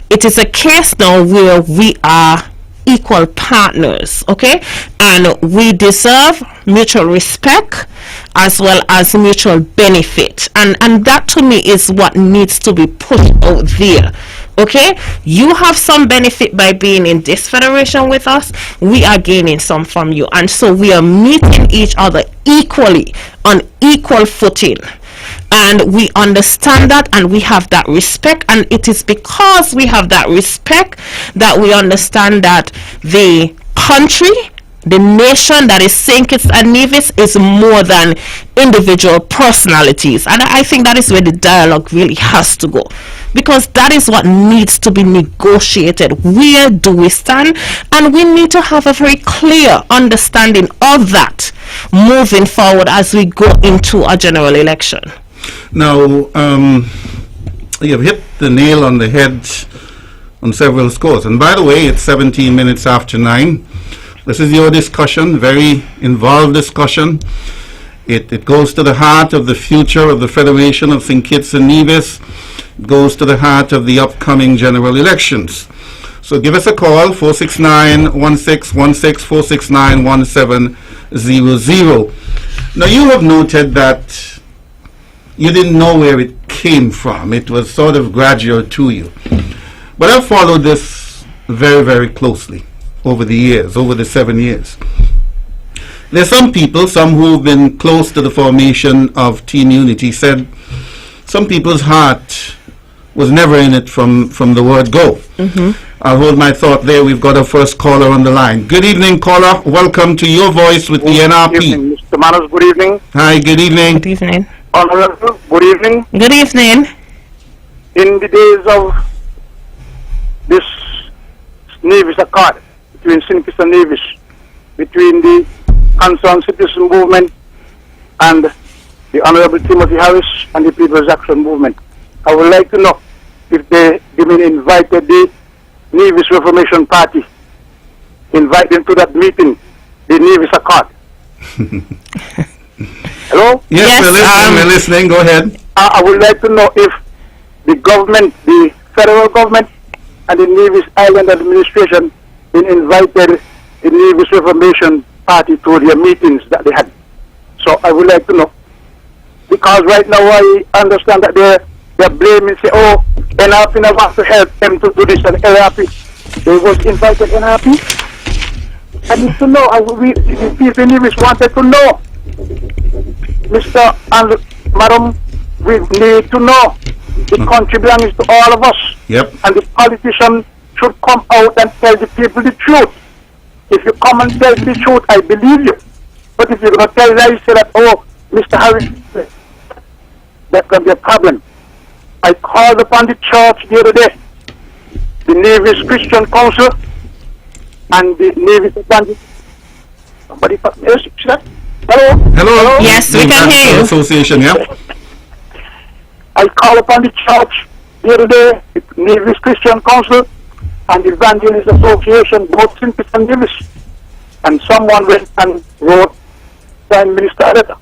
It is a case now where we are equal partners, okay? And we deserve mutual respect as well as mutual benefit. And that to me is what needs to be pushed out there. Okay, you have some benefit by being in this federation with us. We are gaining some from you, and so we are meeting each other equally on equal footing. And we understand that, and we have that respect, and it is because we have that respect that we understand that the country, the nation that is St. Kitts and Nevis, is more than individual personalities. And I think that is where the dialogue really has to go, because that is what needs to be negotiated. Where do we stand? And we need to have a very clear understanding of that moving forward as we go into a general election. Now, you've hit the nail on the head on several scores. And by the way, it's 17 minutes after 9. This is your discussion, very involved discussion. It goes to the heart of the future of the Federation of St. Kitts and Nevis. It goes to the heart of the upcoming general elections. So give us a call, 469-1616, 469-1700. Now, you have noted that you didn't know where it came from. It was sort of gradual to you. But I've followed this very, very closely over the years, over the 7 years. There's some people, some who've been close to the formation of Team Unity, said some people's heart was never in it from the word go. I'll hold my thought there. We've got our first caller on the line. Good evening, caller. Welcome to Your Voice with the NRP. Good evening, Mr. Manos. Good evening. Hi, good evening. Good evening. Honorable, good evening. Good evening. In the days of this Nevis Accord between St. Kitts and Nevis, between the Concerned Citizen Movement and the Honorable Timothy Harris and the People's Action Movement, I would like to know if they invited the Nevis Reformation Party, invite them to that meeting, the Nevis Accord. Hello? Yes, we're listening. Go ahead. I would like to know if the government, the federal government, and the Nevis Island administration invited the Nevis Reformation Party to their meetings that they had. So I would like to know, because right now I understand that they're blaming, say, oh, NRP never wants to help them to do this, and NRP, they was invited NRP. I need to know, the people in Nevis wanted to know. Mr. and Madam, we need to know. The country belongs to all of us. Yep. And the politician should come out and tell the people the truth. If you come and tell the truth, I believe you. But if you're going to tell lies, say that, oh, Mr. Harris, that can be a problem. I called upon the church the other day, the Nevis Christian Council, and the Nevis Evangelical. Somebody, yes, see that? Hello? Hello? Yes, we can hear you. Association, yeah? I called upon the church the other day, the Nevis Christian Council and the Evangelist Association, both St. Kitts and Nevis. And someone went and wrote Prime Minister a letter.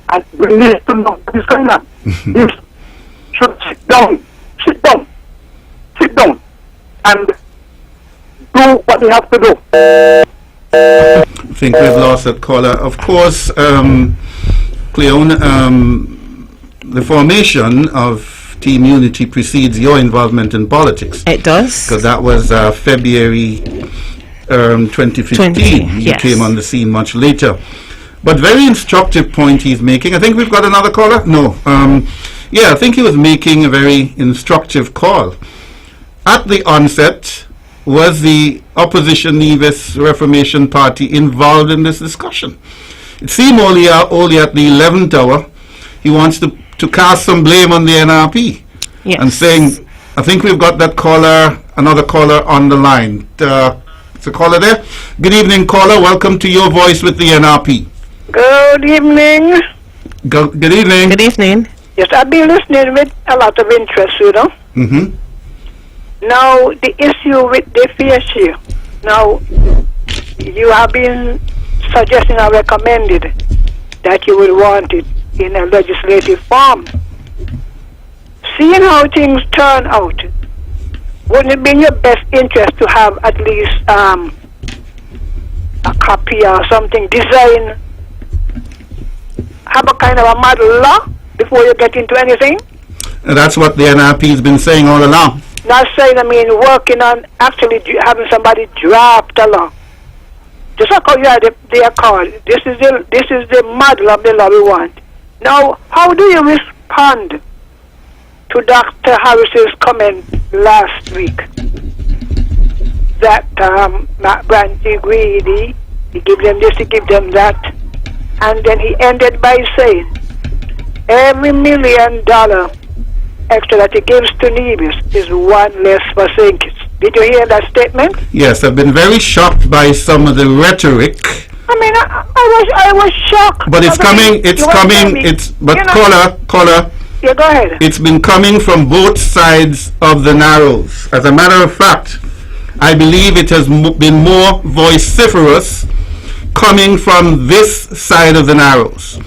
And we need to know what is going on. You should sit down, and do what they have to do. I think we've lost that caller. Of course, Cleone, the formation of Team Unity precedes your involvement in politics. It does. Because that was February 2015. You Yes. came on the scene much later. But very instructive point he's making. I think we've got another caller? No. Yeah, I think he was making a very instructive call. At the onset, was the opposition Nevis Reformation Party involved in this discussion? It seemed only at the 11th hour he wants to to cast some blame on the NRP. Yes. And saying, I think we've got that caller, another caller on the line. It's a caller there. Good evening, caller. Welcome to Your Voice with the NRP. Good evening. Good evening. Good evening. Yes, I've been listening with a lot of interest, you know. Mm-hmm. Now, the issue with the fair share. Now, you have been suggesting or recommended that you would want it in a legislative form. Seeing how things turn out, wouldn't it be in your best interest to have at least a copy or something designed, have a kind of a model law before you get into anything? And that's what the NRP has been saying all along. Not saying, I mean, working on actually having somebody draft a law. Just like how you had the accord. This is the model of the law we want. Now, how do you respond to Dr. Harris's comment last week that Matt Branty greedy, he give them this, he give them that, and then he ended by saying every $1 million extra that he gives to Nevis is one less for St. Kitts. Did you hear that statement? Yes, I've been very shocked by some of the rhetoric. I mean, I was shocked. But it's coming, but you know, caller. Yeah, go ahead. It's been coming from both sides of the Narrows. As a matter of fact, I believe it has been more vociferous coming from this side of the Narrows.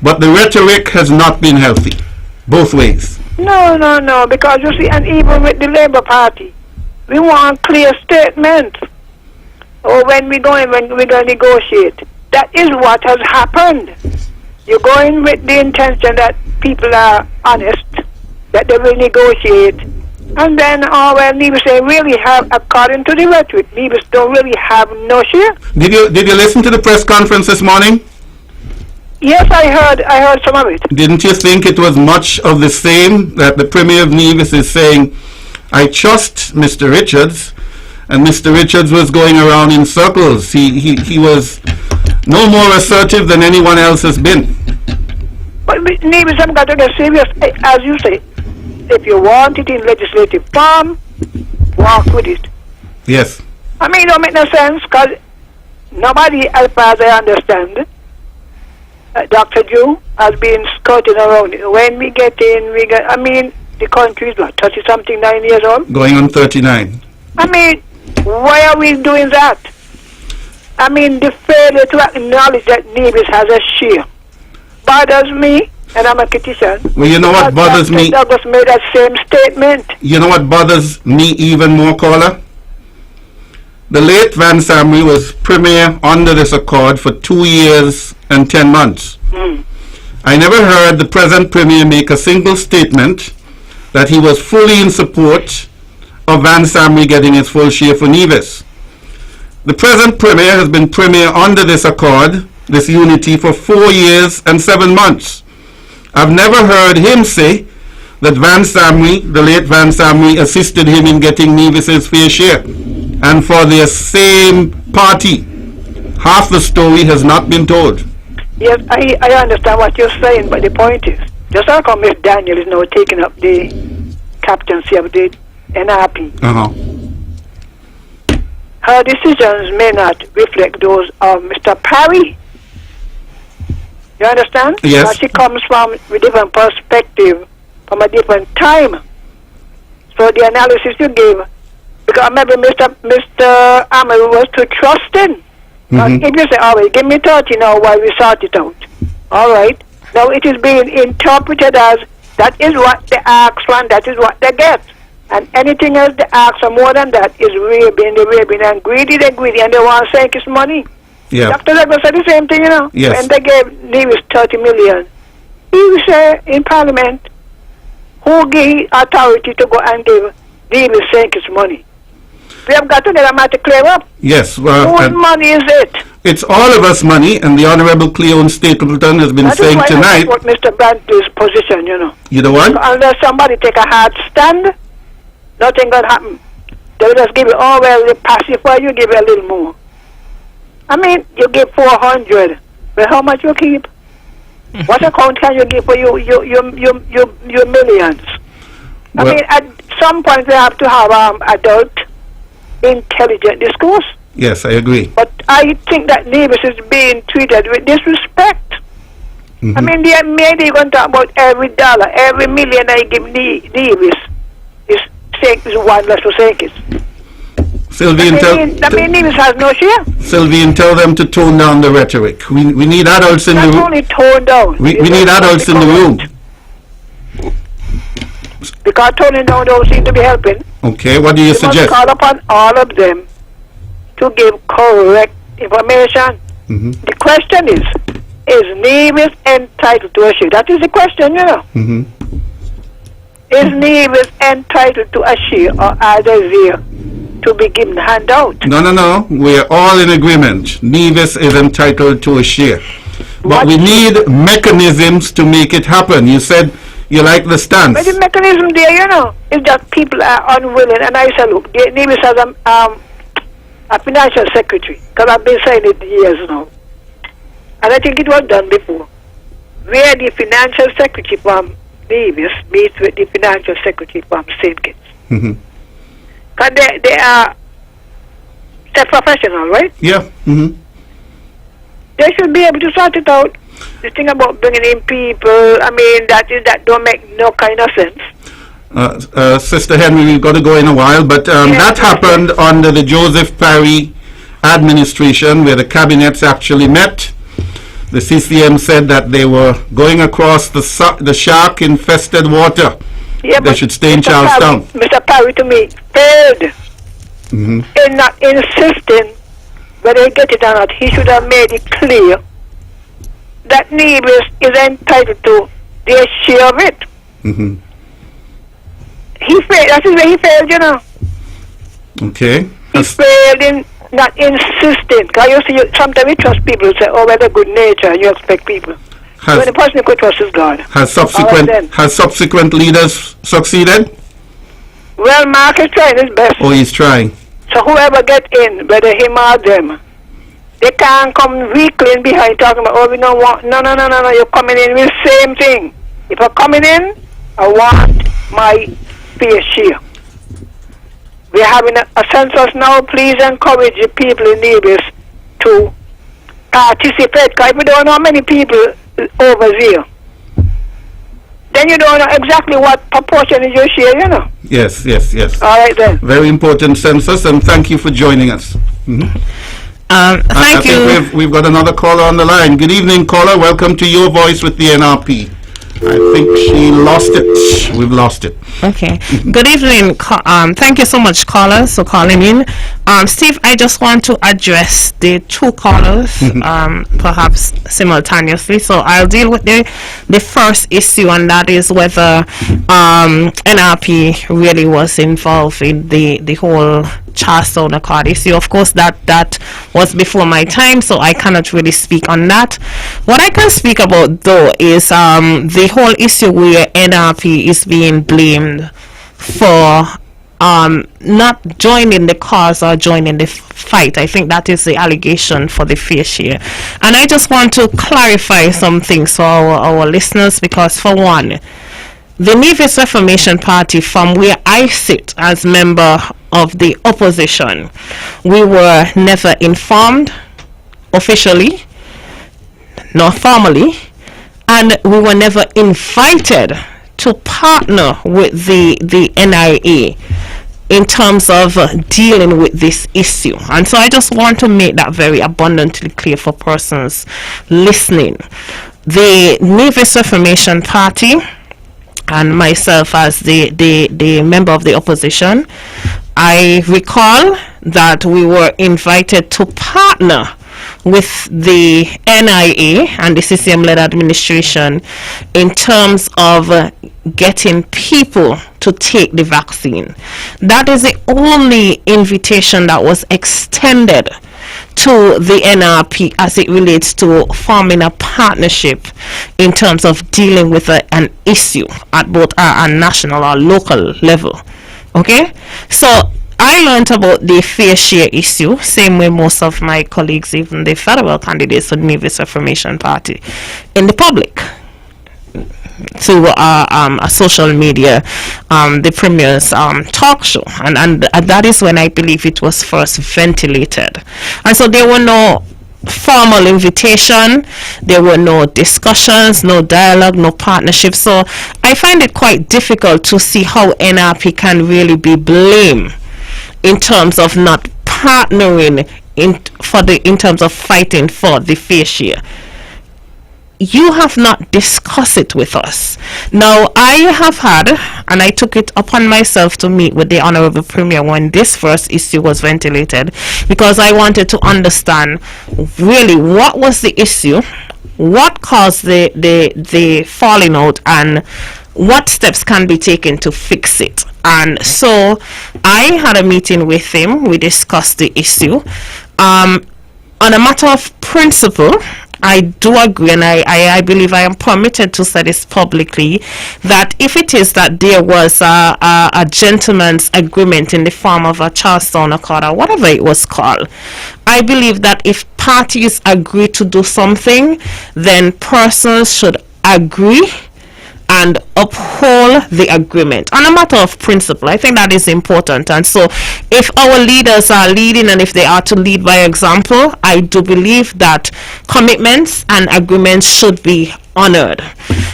But the rhetoric has not been healthy, both ways. No, because you see, and even with the Labour Party, we want clear statements. Or when we're going to negotiate. That is what has happened. You go in with the intention that people are honest, that they will negotiate, and then Nevis say really have, according to the rhetoric, Nevis don't really have no share. Did you listen to the press conference this morning? Yes, I heard some of it. Didn't you think it was much of the same that the Premier of Nevis is saying, I trust Mr. Richards, and Mr. Richards was going around in circles. He was no more assertive than anyone else has been. But Nevis have got to get serious, as you say. If you want it in legislative form, walk with it. Yes. I mean, it don't make no sense, because nobody, as far as I understand, Dr. Jew has been skirting around it. When we get in, I mean, the country is what, 30-something, 9 years old? Going on 39. I mean, why are we doing that? I mean, the failure to acknowledge that Nevis has a share bothers me, and I'm a critician. Well, you know what bothers me? Douglas made that same statement. You know what bothers me even more, caller? The late Van Samry was Premier under this accord for 2 years and 10 months. I never heard the present Premier make a single statement that he was fully in support of Van Samry getting his full share for Nevis. The present Premier has been Premier under this accord, this unity, for 4 years and 7 months. I've never heard him say that Van Samry, the late Van Samry, assisted him in getting Nevis's fair share. And for the same party, half the story has not been told. Yes, I understand what you're saying, but the point is, just how come Miss Daniel is now taking up the captaincy of the NRP? Her decisions may not reflect those of Mr. Parry. You understand? Yes. But she comes from a different perspective, from a different time. So the analysis you gave, because maybe Mr. Amel was too trusting. If you say, all right, give me 30 now while we sort it out. All right. Now it is being interpreted as that is what they ask for and that is what they get. And anything else they ask for more than that is raping, and greedy, and they want to sink his money. Yeah. Dr. Douglas said the same thing, you know. Yes. When they gave Nevis 30 million, he was in Parliament, who gave authority to go and give Nevis sink his money? We have got to get a matter clear up. Yes. Whose money is it? It's all of us money, and the Honourable Cleon Stapleton has been saying tonight. That is why I support Mr. Brantley's position, you know. You know what? Unless somebody take a hard stand, nothing gonna happen. They'll just give it, oh well, they pacify you, give it a little more. I mean, you give 400, but how much you keep? What account can you give for your millions? I Well- mean, at some point we have to have adult, intelligent discourse. Yes, I agree. But I think that Nevis is being treated with disrespect. I mean, they maybe going to talk about every dollar, every million I give Nevis is one less for Sankis. Sylvian, I mean, Nevis has no share. Sylvian, tell them to tone down the rhetoric. We need adults in the Not room. only toned down. We need adults in the room. Because toning down don't seem to be helping. Okay, what do you We must suggest? call upon all of them to give correct information. The question is Nevis entitled to a share? That is the question, you know. Is Nevis entitled to a share, or are they there to be given handout? No. We're all in agreement. Nevis is entitled to a share. But What- we need mechanisms to make it happen. You said you like the stance. But the mechanism there, you know, is that people are unwilling. And I said, look, Nevis has a financial secretary, because I've been saying it years now. And I think it was done before, where the financial secretary from Nevis meets with the financial secretary from St. Kitts. Because they are they're professional, right? Yeah. They should be able to sort it out. The thing about bringing in people, I mean, that don't make no kind of sense. Sister Henry, we've got to go in a while, but that happened under the Joseph Parry administration, where the cabinets actually met. The CCM said that they were going across the shark-infested water. Yeah, They but should stay in Mr. Charlestown. Mr. Parry, to me, failed in not insisting whether he get it or not. He should have made it clear that Nevis is entitled to their share of it. He failed. That is where he failed, you know. Okay. He failed in not insisting. Because you see, sometimes you trust people who say, oh, well, they're good nature, and you expect people. When the person you could trust is God. Has Alright then. subsequent leaders succeeded? Well, Mark is trying his best. Oh, he's trying. So whoever get in, whether him or them, they can't come weakly in behind talking about, oh, we don't want, no, you're coming in with the same thing. If I'm coming in, I want my fair share. We're having a census now. Please encourage the people in Nevis to participate, because if we don't know how many people over there, then you don't know exactly what proportion is your share, you know. Yes. All right then. Very important census, and thank you for joining us. Thank I you. think we've got another caller on the line. Good evening, caller. Welcome to Your Voice with the NRP. I think she lost it. We've lost it. Okay. Good evening. Thank you so much, callers, for calling in. Steve, I just want to address the two callers, perhaps simultaneously. So I'll deal with the first issue, and that is whether NRP really was involved in the whole Charlestown Accord issue. Of course, that was before my time, so I cannot really speak on that. What I can speak about, though, is the whole issue where NRP is being blamed for not joining the cause or joining the fight. I think that is the allegation for the fair share. And I just want to clarify some things for our listeners, because for one, the Nevis Reformation Party, from where I sit as member of the opposition, we were never informed officially nor formally, and we were never invited to partner with the NIA in terms of dealing with this issue. And so I just want to make that very abundantly clear for persons listening. The Nevis Reformation Party and myself as the member of the opposition, I recall that we were invited to partner with the NIA and the CCM-led administration in terms of getting people to take the vaccine. That is the only invitation that was extended to the NRP as it relates to forming a partnership in terms of dealing with an issue at both a national or local level. Okay, so I learned about the fair share issue, same way most of my colleagues, even the federal candidates for the Nevis Reformation Party, in the public, through a social media, the Premier's talk show, and that is when I believe it was first ventilated. And so there were no formal invitation, there were no discussions, no dialogue, no partnership. So I find it quite difficult to see how NRP can really be blamed in terms of not partnering in terms of fighting for the fair share. You have not discussed it with us. Now, I have had, and I took it upon myself to meet with the Honorable Premier when this first issue was ventilated, because I wanted to understand really what was the issue, what caused the falling out, and what steps can be taken to fix it. And so I had a meeting with him. We discussed the issue. On a matter of principle, I do agree, and I believe I am permitted to say this publicly, that if it is that there was a gentleman's agreement in the form of a Charlestown Accord or whatever it was called, I believe that if parties agree to do something, then persons should agree and uphold the agreement on a matter of principle. I think that is important. And so if our leaders are leading, and if they are to lead by example, I do believe that commitments and agreements should be honored.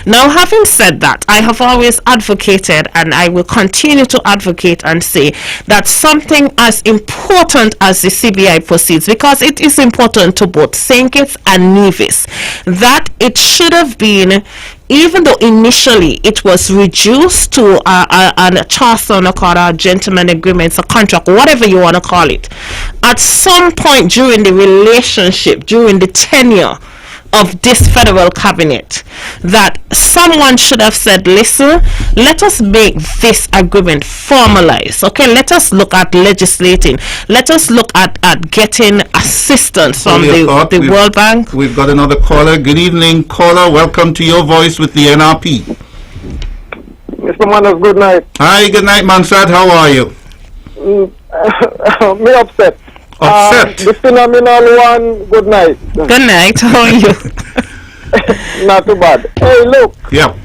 Now, having said that, I have always advocated, and I will continue to advocate and say that something as important as the CBI proceeds, because it is important to both St. Kitts and Nevis, that it should have been, even though initially it was reduced to a Charlestown Accord, a gentleman agreements, a contract, whatever you want to call it, at some point during the relationship, during the tenure of this federal cabinet, that someone should have said, listen, let us make this agreement formalized. Okay, let us look at legislating, let us look at getting assistance from the World Bank. We've got another caller. Good evening, caller. Welcome to Your Voice with the NRP. Mr. Manos, good night. Hi, good night, Mansad. How are you? Me upset. Upset? The phenomenal one, good night. Good night, how are you? Not too bad. Hey, look. Yeah.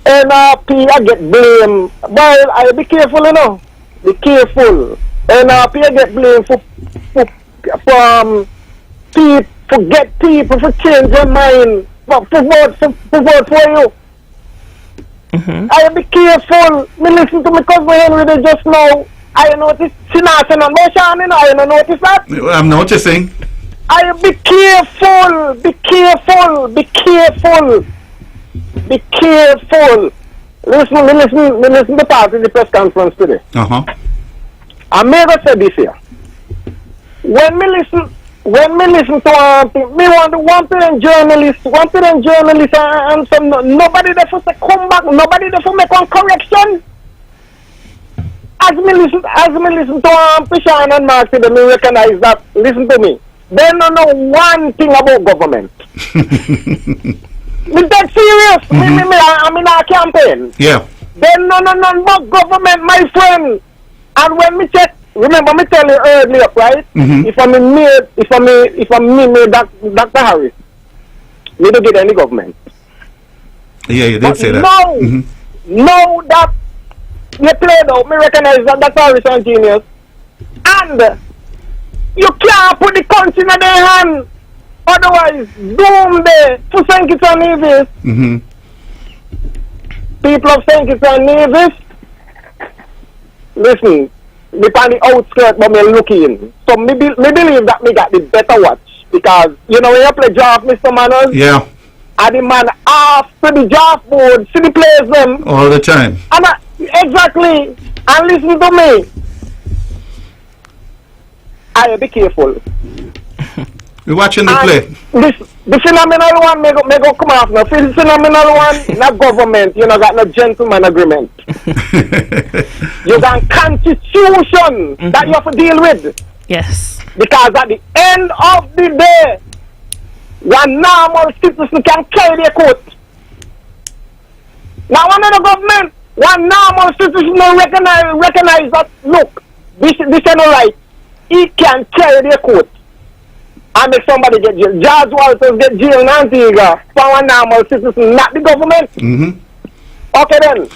NRP, I get blamed. Well, I be careful, you know. Be careful. NRP, I get blamed for get people, for change their mind, for vote for you. Mm-hmm. I be careful. Me listen to my cousin Henry they just now. I notice she not saying no motion, you know. I don't notice that. I'm noticing. I be careful, be careful, be careful, be careful. Listen to part of the press conference today. I may have said this here. When me listen to me want to them journalists, and some nobody there for to come back, nobody there for make one correction. As me listen to Pishan and Mark, me recognize that. Listen to me. They don't know one thing about government. Me that serious. Mm-hmm. I'm in our campaign. Yeah. They don't know none about government, my friend. And when me check, remember me tell you earlier, right? Mm-hmm. If I made Dr. Harris, we don't get any government. Yeah, you did But say that. No, Mm-hmm. no, that you played out. Me recognize that Dr. Harris is genius, and you can't put the country in their hand. Otherwise, doom there for St. Kitts and Nevis. Mm-hmm. People of St. Kitts and Nevis, listen, me on the outskirts, but me looking. So me believe that me got the better watch. Because, you know, when you play draft, Mr. Manners, Yeah. and the man after the draft board, see the players them. All the time. And exactly. And listen to me. I be careful. We're watching the play. The phenomenal one may go come off now. The phenomenal one, not government. You know, got no gentleman agreement. You got constitution that you have to deal with. Yes. Because at the end of the day, one normal citizen can carry their coat. Now, one of the government, one normal citizen will recognize that, look, This is no right. He can carry the court and make somebody get jail. George Walters get jail in Antigua for a normal citizen, not the government. Mm-hmm. Okay then.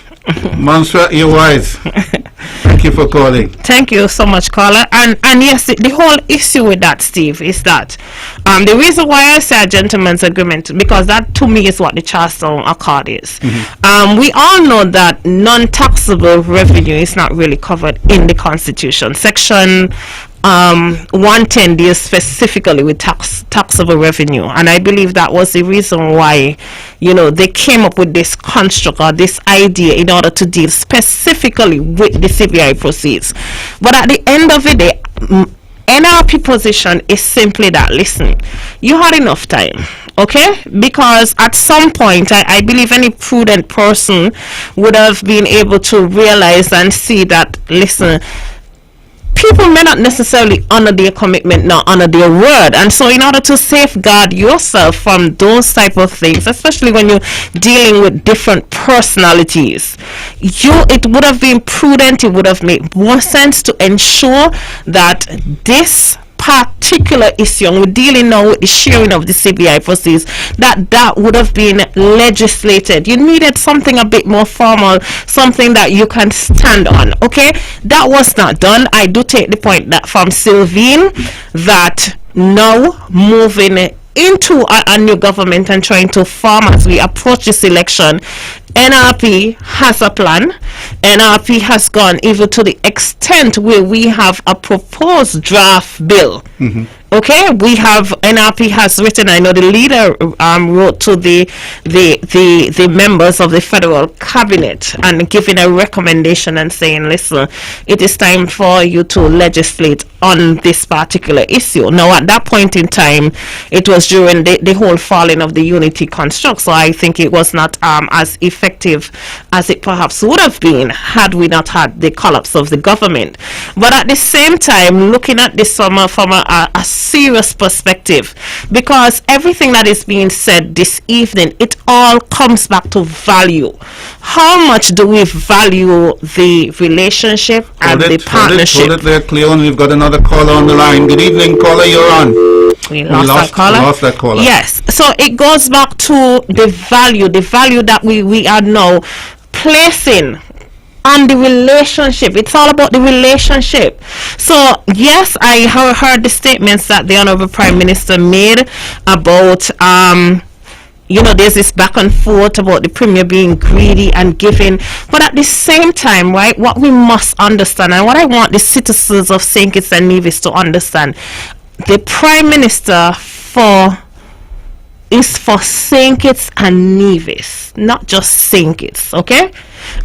Monster, you're wise. Thank you for calling. Thank you so much, caller. And yes, the whole issue with that, Steve, is that the reason why I say a gentleman's agreement, because that to me is what the Charleston Accord is. Mm-hmm. We all know that non-taxable revenue is not really covered in the Constitution. Section 110 deals specifically with taxable revenue, and I believe that was the reason why, they came up with this construct or this idea in order to deal specifically with the CBI proceeds. But at the end of the day, NRP position is simply that, listen, you had enough time, okay? Because at some point, I believe any prudent person would have been able to realize and see that, listen, people may not necessarily honor their commitment, nor honor their word. And so in order to safeguard yourself from those type of things, especially when you're dealing with different personalities, it would have been prudent, it would have made more sense to ensure that this particular issue, and we're dealing now with the sharing of the CBI proceeds, that would have been legislated. You needed something a bit more formal, something that you can stand on. Okay, that was not done. I do take the point that from Sylvine that now moving into a new government and trying to form as we approach this election, NRP has a plan. NRP has gone even to the extent where we have a proposed draft bill. Mm-hmm. Okay, we have NRP has written. I know the leader wrote to the members of the federal cabinet and giving a recommendation and saying, listen, it is time for you to legislate on this particular issue. Now, at that point in time, it was during the whole falling of the unity construct, so I think it was not as effective as it perhaps would have been had we not had the collapse of the government. But at the same time, looking at this from a serious perspective, because everything that is being said this evening, it all comes back to value. How much do we value the relationship and the partnership? Hold it there, Cleon. We've got another caller on the line. Good evening, caller. You're on. We lost that caller. Yes. So it goes back to the value that we are now placing on the relationship. It's all about the relationship. So yes, I heard the statements that the Honorable Prime Minister made about there's this back and forth about the Premier being greedy and giving, but at the same time, right, what we must understand, and what I want the citizens of St. Kitts and Nevis to understand, the Prime Minister is for St. Kitts and Nevis, not just St. Kitts, okay?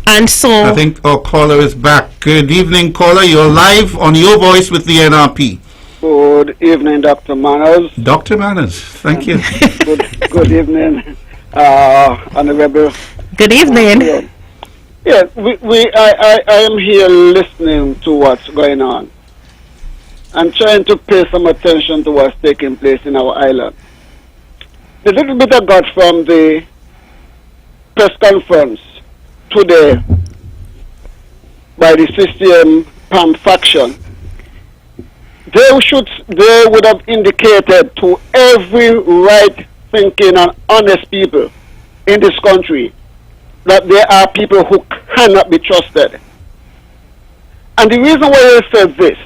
And so I think our caller is back. Good evening, caller. You're live on Your Voice with the NRP. Good evening, Dr. Manners. Dr. Manners, thank you. Good evening, Honorable. Good evening. Yes, I am here listening to what's going on and trying to pay some attention to what's taking place in our island. The little bit I got from the press conference today by the CCM PAM faction, they would have indicated to every right-thinking and honest people in this country that there are people who cannot be trusted. And the reason why I said this,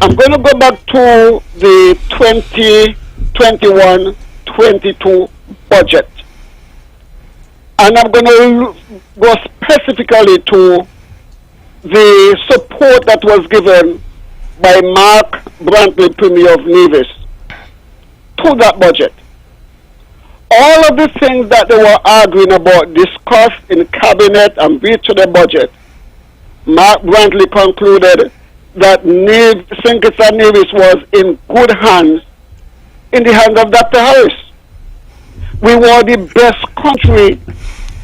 I'm going to go back to the 2021-22 budget. And I'm going to go specifically to the support that was given by Mark Brantley, Premier of Nevis, to that budget. All of the things that they were arguing about, discussed in cabinet and reached to the budget, Mark Brantley concluded that St. Kitts and Nevis was in good hands, in the hands of Dr. Harris. We were the best country,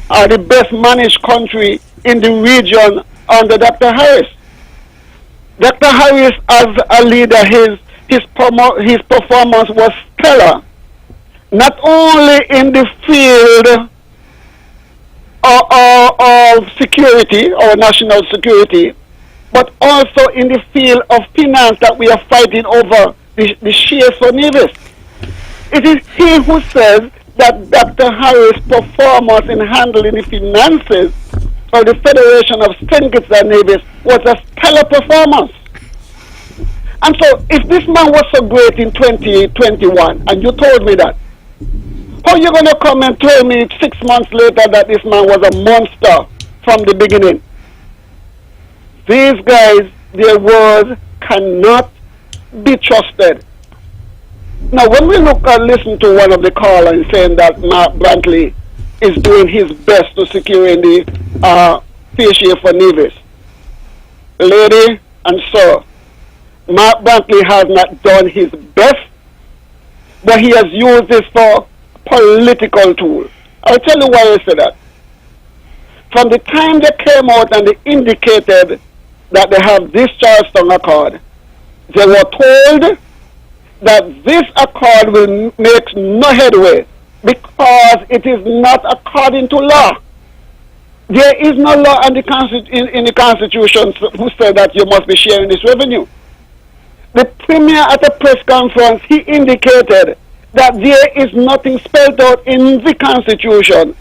or the best managed country in the region under Dr. Harris. Dr. Harris, as a leader, his performance was stellar, not only in the field of security or national security, but also in the field of finance that we are fighting over the shares for Nevis. It is he who says that Dr. Harris' performance in handling the finances of the Federation of St. Kitts and Nevis was a stellar performance. And so, if this man was so great in 2021, and you told me that, how are you going to come and tell me 6 months later that this man was a monster from the beginning? These guys, their words cannot be trusted. Now, when we look and listen to one of the callers saying that Mark Brantley is doing his best to secure the fair share for Nevis, lady and sir, Mark Brantley has not done his best, but he has used this for political tool. I'll tell you why I say that. From the time they came out and they indicated that they have this Charleston Accord, they were told that this accord will make no headway because it is not according to law. There is no law in the Constitution who said that you must be sharing this revenue. The Premier at a press conference, he indicated that there is nothing spelled out in the Constitution,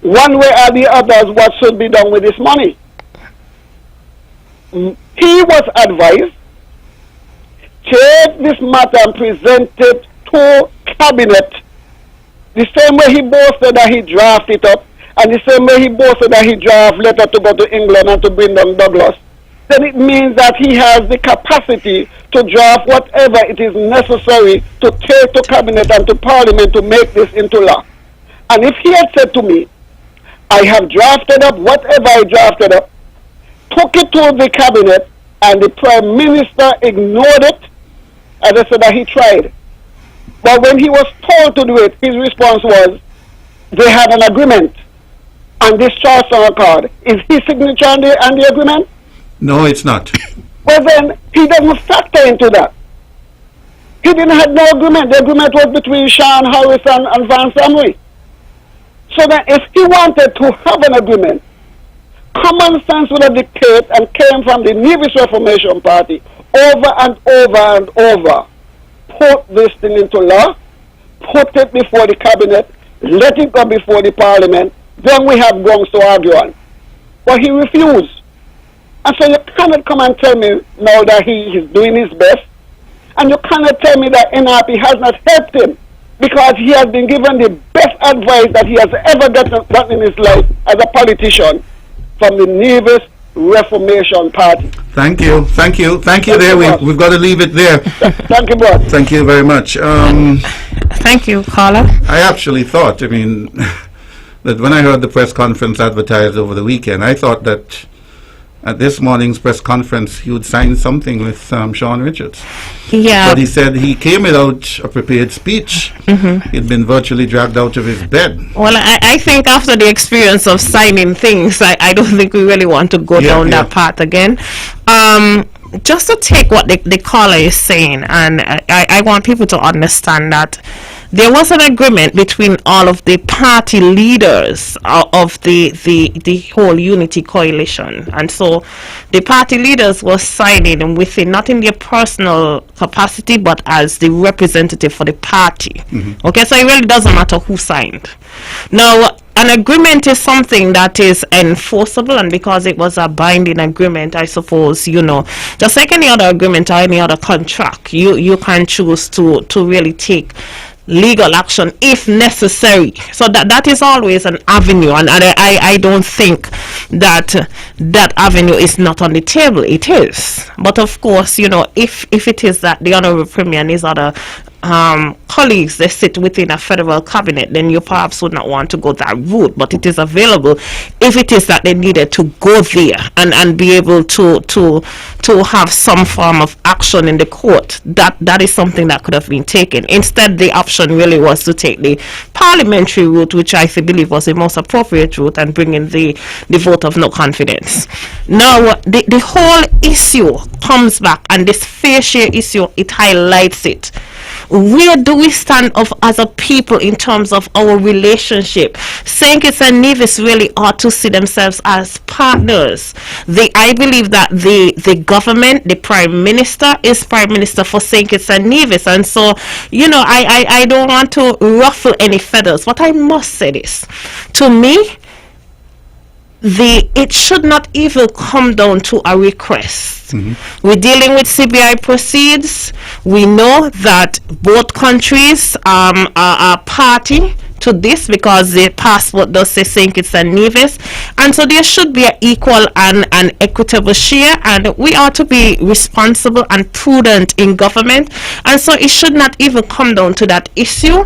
one way or the other, what should be done with this money. He was advised, take this matter and present it to Cabinet, the same way he boasted that he drafted it up, and the same way he boasted that he drafted letter to go to England and to bring down Douglas. Then it means that he has the capacity to draft whatever it is necessary to take to Cabinet and to Parliament to make this into law. And if he had said to me, I have drafted up whatever I drafted up, took it to the Cabinet, and the Prime Minister ignored it, as I said that he tried. But when he was told to do it, his response was, they had an agreement on this Charleston Accord. Is his signature on the agreement? No, it's not. Well then, he doesn't factor into that. He didn't have no agreement. The agreement was between Sean Harris and Van Samry. So that if he wanted to have an agreement, common sense would have dictated and came from the Nevis Reformation Party over and over and over. Put this thing into law, put it before the Cabinet, let it go before the Parliament, then we have grounds to argue on. But he refused. And so you cannot come and tell me now that he is doing his best, and you cannot tell me that NRP has not helped him, because he has been given the best advice that he has ever gotten in his life as a politician from the Nevis Reformation Party. Thank you. There, we've got to leave it there. Thank you, Bob. Thank you very much. Thank you, caller. I actually thought, that when I heard the press conference advertised over the weekend, I thought that at this morning's press conference he would sign something with Sean Richards. Yeah. But he said he came without a prepared speech. He'd been virtually dragged out of his bed. Well, I think after the experience of signing things, I don't think we really want to go down that path again. Just to take what the caller is saying, and I want people to understand that there was an agreement between all of the party leaders of the whole unity coalition, and so the party leaders were signing within, not in their personal capacity, but as the representative for the party. Okay, so it really doesn't matter who signed. Now, an agreement is something that is enforceable, and because it was a binding agreement, I suppose, just like any other agreement or any other contract, you can choose to really take legal action if necessary. So that is always an avenue, and I don't think that avenue is not on the table. It is. But of course, if it is that the Honorable Premier and his other colleagues, they sit within a federal cabinet, then you perhaps would not want to go that route, but it is available if it is that they needed to go there and be able to have some form of action in the court. That is something that could have been taken. Instead, the option really was to take the parliamentary route, which I believe was the most appropriate route, and bring in the vote of no confidence. Now, the whole issue comes back, and this fair share issue, it highlights it. where do we stand as a people in terms of our relationship? St. Kitts and Nevis really ought to see themselves as partners. I believe that the government, the Prime Minister, is Prime Minister for St. Kitts and Nevis. And so, I don't want to ruffle any feathers, but I must say this. To me, it should not even come down to a request. Mm-hmm. We're dealing with CBI proceeds. We know that both countries are party to this because the passport does say St. Kitts and Nevis, and so there should be an equal and an equitable share, and we ought to be responsible and prudent in government, and so it should not even come down to that issue.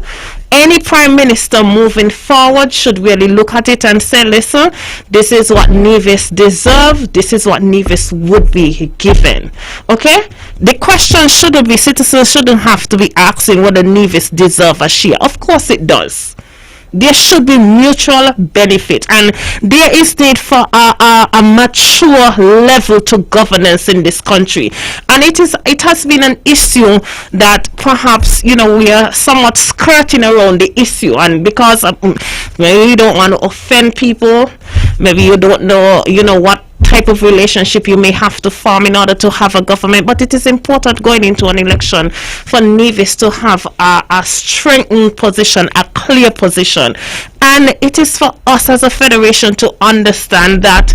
Any prime minister moving forward should really look at it and say, listen, this is what Nevis deserve, this is what Nevis would be given. Okay? The question shouldn't be, citizens shouldn't have to be asking whether Nevis deserve a share. Of course it does. There should be mutual benefit, and there is need for a mature level to governance in this country. And it has been an issue that perhaps we are somewhat skirting around the issue, and because maybe you don't want to offend people, maybe you don't know what type of relationship you may have to form in order to have a government, but it is important going into an election for Nevis to have a strengthened position, a clear position, and it is for us as a federation to understand that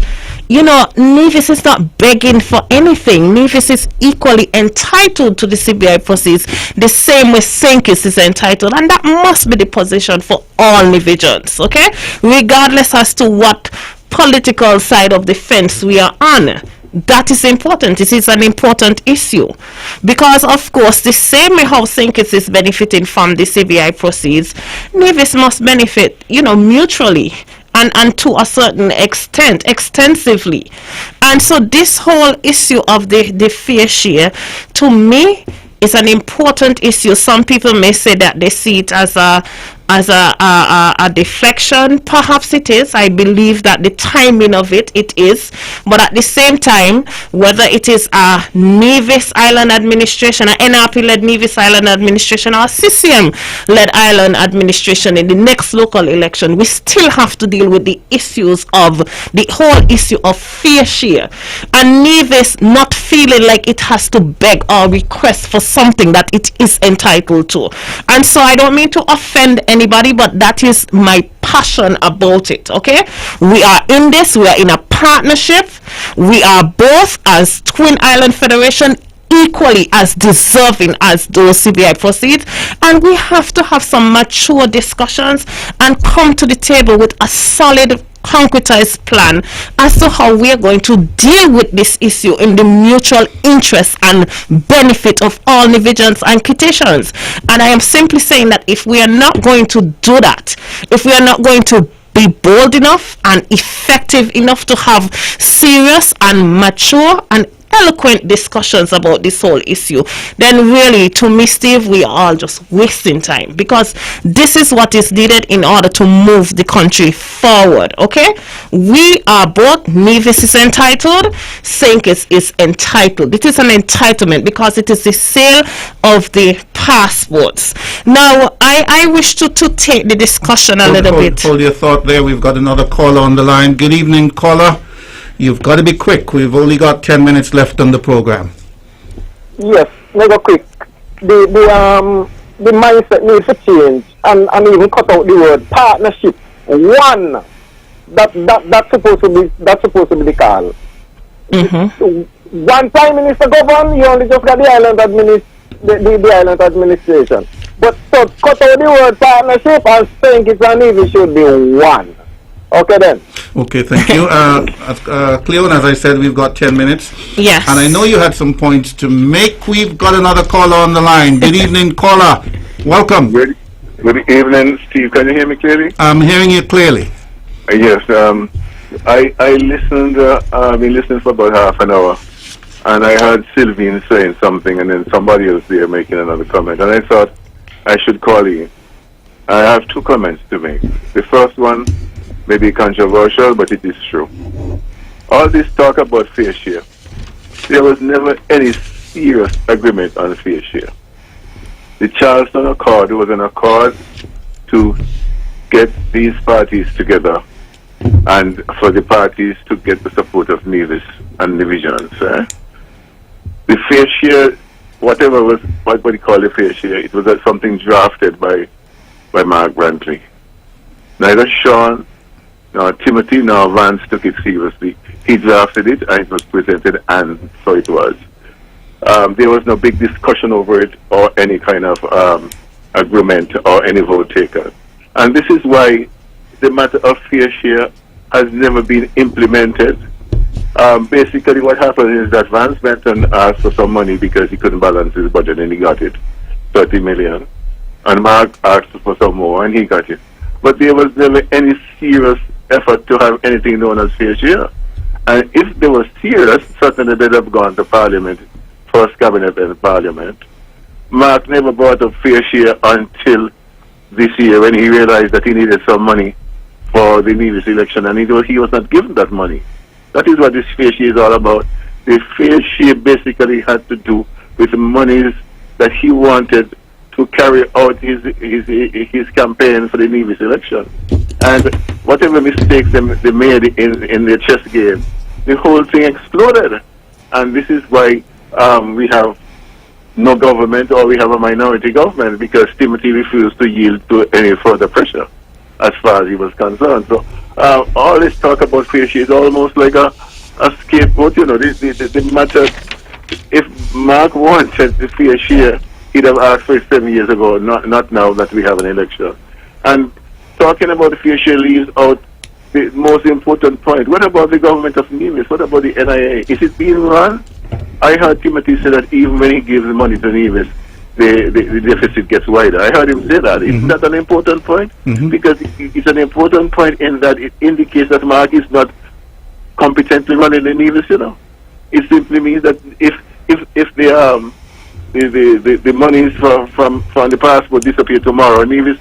Nevis is not begging for anything. Nevis is equally entitled to the CBI proceeds the same way St. Kitts is entitled, and that must be the position for all Nevisians, okay, regardless as to what political side of the fence we are on. That is important. It is an important issue because, of course, the same way how St. Kitts is benefiting from the CBI proceeds, Nevis must benefit, mutually and to a certain extent, extensively. And so this whole issue of the fair share, to me, is an important issue. Some people may say that they see it as a deflection. Perhaps it is. I believe that the timing of it is, but at the same time, whether it is a Nevis Island administration, a NRP-led Nevis Island administration, or a CCM-led island administration in the next local election, we still have to deal with the issues of the whole issue of fair share, and Nevis not feeling like it has to beg or request for something that it is entitled to. And so I don't mean to offend anybody, but that is my passion about it. Okay, we are in this, we are in a partnership, we are both as Twin Island Federation equally as deserving as those CBI proceeds, and we have to have some mature discussions and come to the table with a solid concretized plan as to how we are going to deal with this issue in the mutual interest and benefit of all Nevisians and Kittitians. And I am simply saying that if we are not going to do that, if we are not going to be bold enough and effective enough to have serious and mature and eloquent discussions about this whole issue, then really, to me, Steve, we are all just wasting time, because this is what is needed in order to move the country forward. Okay, we are both, Nevis is entitled, St. Kitts is entitled. It is an entitlement because it is the sale of the passports. Now I wish to take the discussion a little bit. Hold your thought there. We've got another caller on the line. Good evening, caller. You've got to be quick. We've only got 10 minutes left on the program. Yes, mega quick. The mindset needs to change and even cut out the word partnership. One, that's supposed to be the call. Mm-hmm. One prime minister govern, you only just got the island island administration. But so cut out the word partnership and St. Kitts and Nevis should be one. Okay then. Okay, thank you. Cleon, as I said, we've got 10 minutes. Yes. And I know you had some points to make. We've got another caller on the line. Good evening, caller. Welcome. Good evening, Steve. Can you hear me clearly? I'm hearing you clearly. Yes. I listened. I've been listening for about half an hour, and I heard Sylvine saying something, and then somebody else there making another comment, and I thought I should call you. I have two comments to make. The first one may be controversial, but it is true. All this talk about fair share, there was never any serious agreement on fair share. The Charleston Accord was an accord to get these parties together and for the parties to get the support of Nevis and divisions. The fair share, whatever was, what do you call the fair share, it was something drafted by Mark Brantley. Neither Sean, nor Timothy, nor Vance took it seriously. He drafted it and it was presented, and so it was. There was no big discussion over it or any kind of agreement or any vote taken. And this is why the matter of fair share has never been implemented. Basically what happened is that Vance Benton asked for some money because he couldn't balance his budget, and he got it, 30 million. And Mark asked for some more, and he got it. But there was never any serious effort to have anything known as fair share. And if they were serious, certainly they'd have gone to Parliament, first Cabinet and Parliament. Mark never brought up fair share until this year when he realized that he needed some money for the Nevis election, and he was not given that money. That is what this fair share is all about. The fair share basically had to do with the monies that he wanted to carry out his campaign for the Nevis election. And whatever mistakes they made in their chess game, the whole thing exploded. And this is why we have no government, or we have a minority government, because Timothy refused to yield to any further pressure as far as he was concerned. So all this talk about fair share is almost like a scapegoat. You know, the matter, if Mark wanted the fair share, he'd have asked for it 7 years ago, not now that we have an election. And talking about the fair share leaves out the most important point. What about the government of Nevis? What about the NIA? Is it being run? I heard Timothy say that even when he gives money to Nevis, the deficit gets wider. I heard him say that. Isn't that an important point? Because it's an important point in that it indicates that Mark is not competently running the Nevis, you know. It simply means that if the monies from the passport disappear tomorrow, Nevis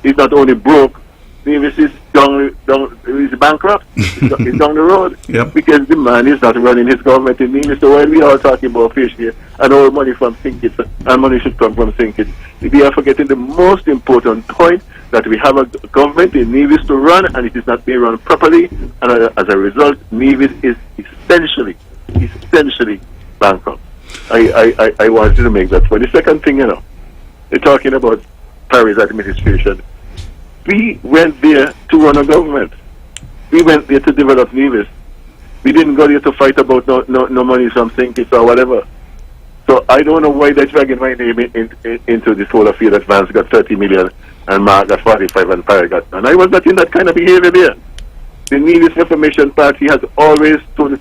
is not only broke, Nevis is is bankrupt. It's down the road. Yep. Because the man is not running his government in Nevis. So while we are talking about fish here and all money from Sinkit, and money should come from Sinkit, we are forgetting the most important point, that we have a government in Nevis to run, and it is not being run properly, and as a result, Nevis is essentially bankrupt. I wanted to make that point. The second thing, you know, they're talking about Paris administration. We went there to run a government. We went there to develop Nevis. We didn't go there to fight about no money from Sinkis or whatever. So I don't know why they're dragging my name into this whole affair that Vance got 30 million and Mark got 45 and Paris got none. I was not in that kind of behavior there. The Nevis Reformation Party has always stood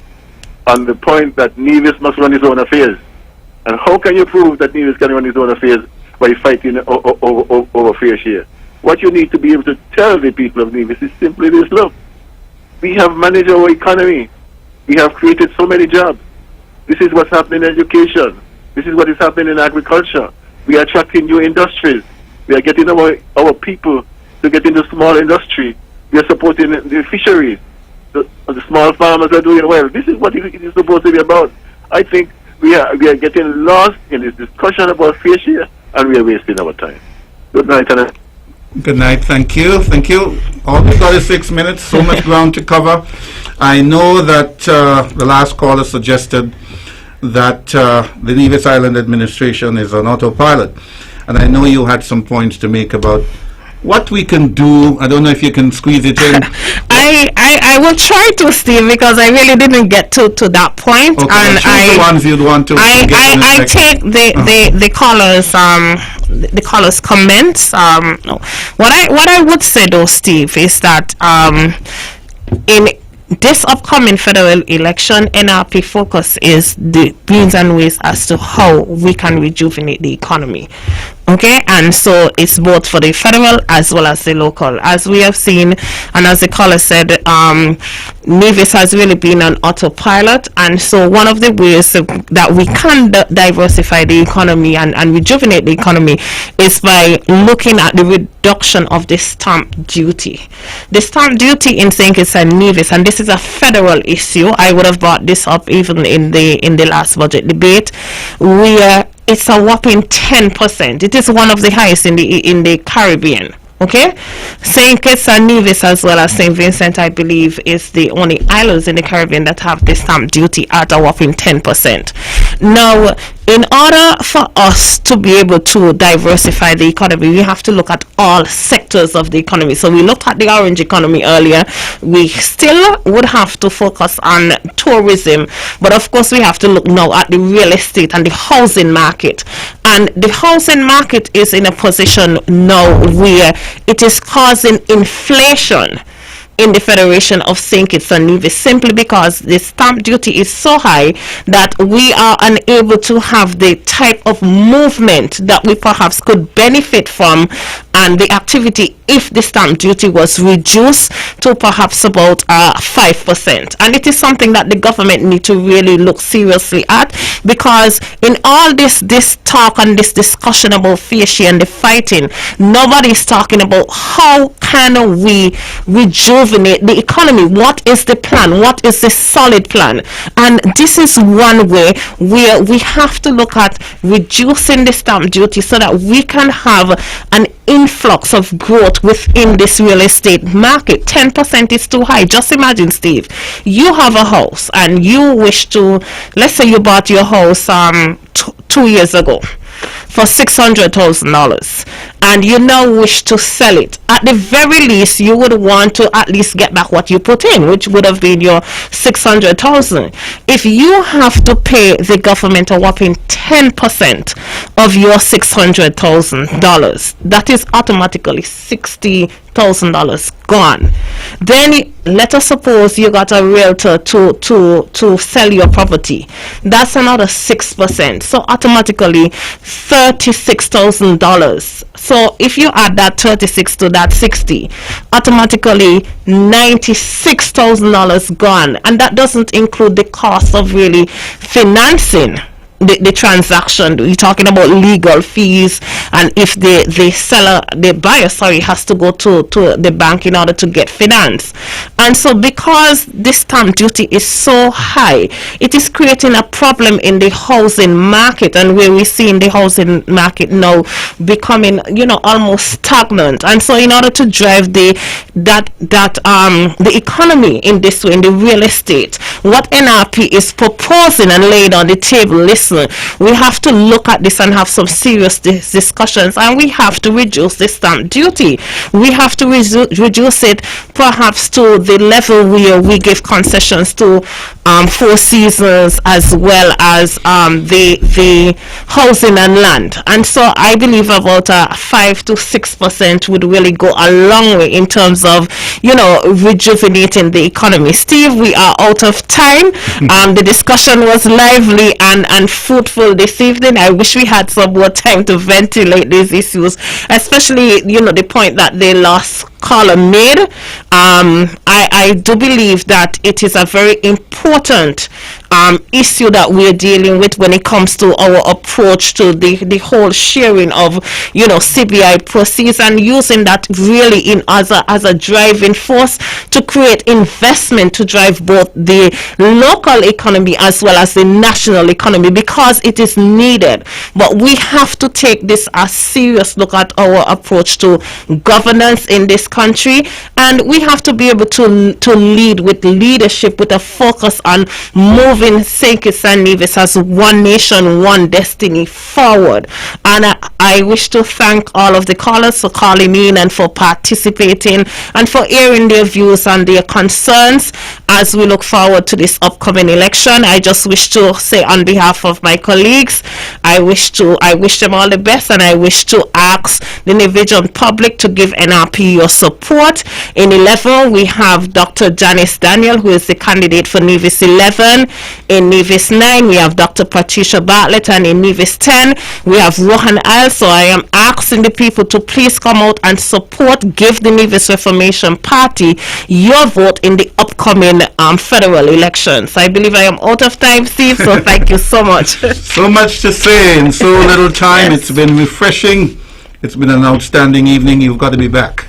on the point that Nevis must run his own affairs. And how can you prove that Nevis can run his own affairs by fighting over fair share? What you need to be able to tell the people of Nevis is simply this: look, we have managed our economy. We have created so many jobs. This is what's happening in education. This is what is happening in agriculture. We are attracting new industries. We are getting our people to get into small industry. We are supporting the fisheries. The small farmers are doing well. This is what it is supposed to be about. I think we are getting lost in this discussion about fair share, and we are wasting our time. Good night, Anna. Good night. Thank you. Thank you. All we've got is 6 minutes. So much ground to cover. I know that the last caller suggested that the Nevis Island administration is on autopilot, and I know you had some points to make about what we can do. I don't know if you can squeeze it in. I will try to, Steve, because I really didn't get to that point. Okay, and choose the ones you'd want to. I take the callers' comments. What I would say though, Steve, is that in this upcoming federal election, NRP focus is the means and ways as to how we can rejuvenate the economy. Okay, and so it's both for the federal as well as the local. As we have seen, and as the caller said, Nevis has really been on autopilot, and so one of the ways that we can diversify the economy and rejuvenate the economy is by looking at the reduction of the stamp duty. The stamp duty in St. Kitts and Nevis, and this is a federal issue. I would have brought this up even in the last budget debate, where it's a whopping 10%. It is one of the highest in the Caribbean. Okay, St. Kitts and Nevis as well as St. Vincent, I believe, is the only islands in the Caribbean that have the stamp duty at a whopping 10%. Now, in order for us to be able to diversify the economy, we have to look at all sectors of the economy. So we looked at the orange economy earlier. We still would have to focus on tourism, but of course we have to look now at the real estate and the housing market. And the housing market is in a position now where it is causing inflation in the Federation of St. Kitts and Nevis, simply because the stamp duty is so high that we are unable to have the type of movement that we perhaps could benefit from, and the activity if the stamp duty was reduced to perhaps about 5%. And it is something that the government need to really look seriously at, because in all this talk and this discussion about fishy and the fighting, nobody is talking about how can we rejuvenate the economy. What is the plan? What is the solid plan? And this is one way where we have to look at reducing the stamp duty so that we can have an influx of growth within this real estate market. 10% is too high. Just imagine, Steve, you have a house and you wish to, let's say you bought your house 2 years ago for $600,000, and you now wish to sell it. At the very least, you would want to at least get back what you put in, which would have been your $600,000. If you have to pay the government a whopping 10% of your $600,000, that is automatically $60,000 gone. Then let us suppose you got a realtor to sell your property. That's another 6%. So automatically $36,000. So if you add that 36 to that 60, automatically $96,000 gone. And that doesn't include the cost of really financing the transaction. You're talking about legal fees, and if the buyer has to go to the bank in order to get finance. And so because this stamp duty is so high, it is creating a problem in the housing market, and where we see in the housing market now becoming almost stagnant. And so in order to drive the economy in this way, in the real estate, what NRP is proposing and laid on the table, listen, we have to look at this and have some serious discussions, and we have to reduce the stamp duty. We have to reduce it perhaps to the level where we give concessions to Four Seasons as well as the housing and land. And so I believe about 5 to 6% would really go a long way in terms of rejuvenating the economy. Steve, we are out of time. The discussion was lively and fruitful this evening. I wish we had some more time to ventilate these issues, especially the point that the last caller made. I do believe that it is a very important issue that we're dealing with when it comes to our approach to the whole sharing of CBI proceeds, and using that really as a driving force to create investment to drive both the local economy as well as the national economy, because it is needed. But we have to take this a serious look at our approach to governance in this country, and we have to be able to lead with leadership, with a focus on moving St. Kitts and Nevis as one nation, one destiny forward. And I wish to thank all of the callers for calling in and for participating and for airing their views and their concerns as we look forward to this upcoming election. I just wish to say on behalf of my colleagues, I wish them all the best, and I wish to ask the Nevision public to give NRP your support. In 11, we have Dr. Janice Daniel, who is the candidate for Nevis 11. In Nevis 9, we have Dr. Patricia Bartlett, and in Nevis 10, we have Rohan Al. So I am asking the people to please come out and support, give the Nevis Reformation Party your vote in the upcoming federal elections. I believe I am out of time, Steve, so thank you so much. So much to say in so little time. Yes. It's been refreshing. It's been an outstanding evening. You've got to be back.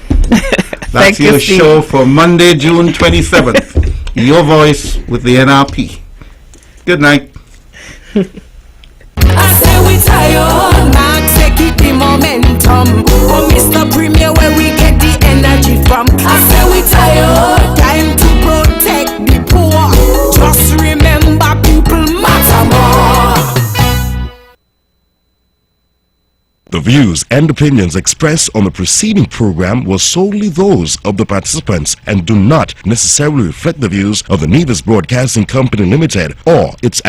That's your show for Monday, June 27th. Your Voice with the NRP. Good night. I say we tired. from? Oh, Mr. Premier, where we get the energy from? I say we tired. Time to protect the poor. Just remember, people matter more. The views and opinions expressed on the preceding program were solely those of the participants and do not necessarily reflect the views of the Nevis Broadcasting Company Limited or its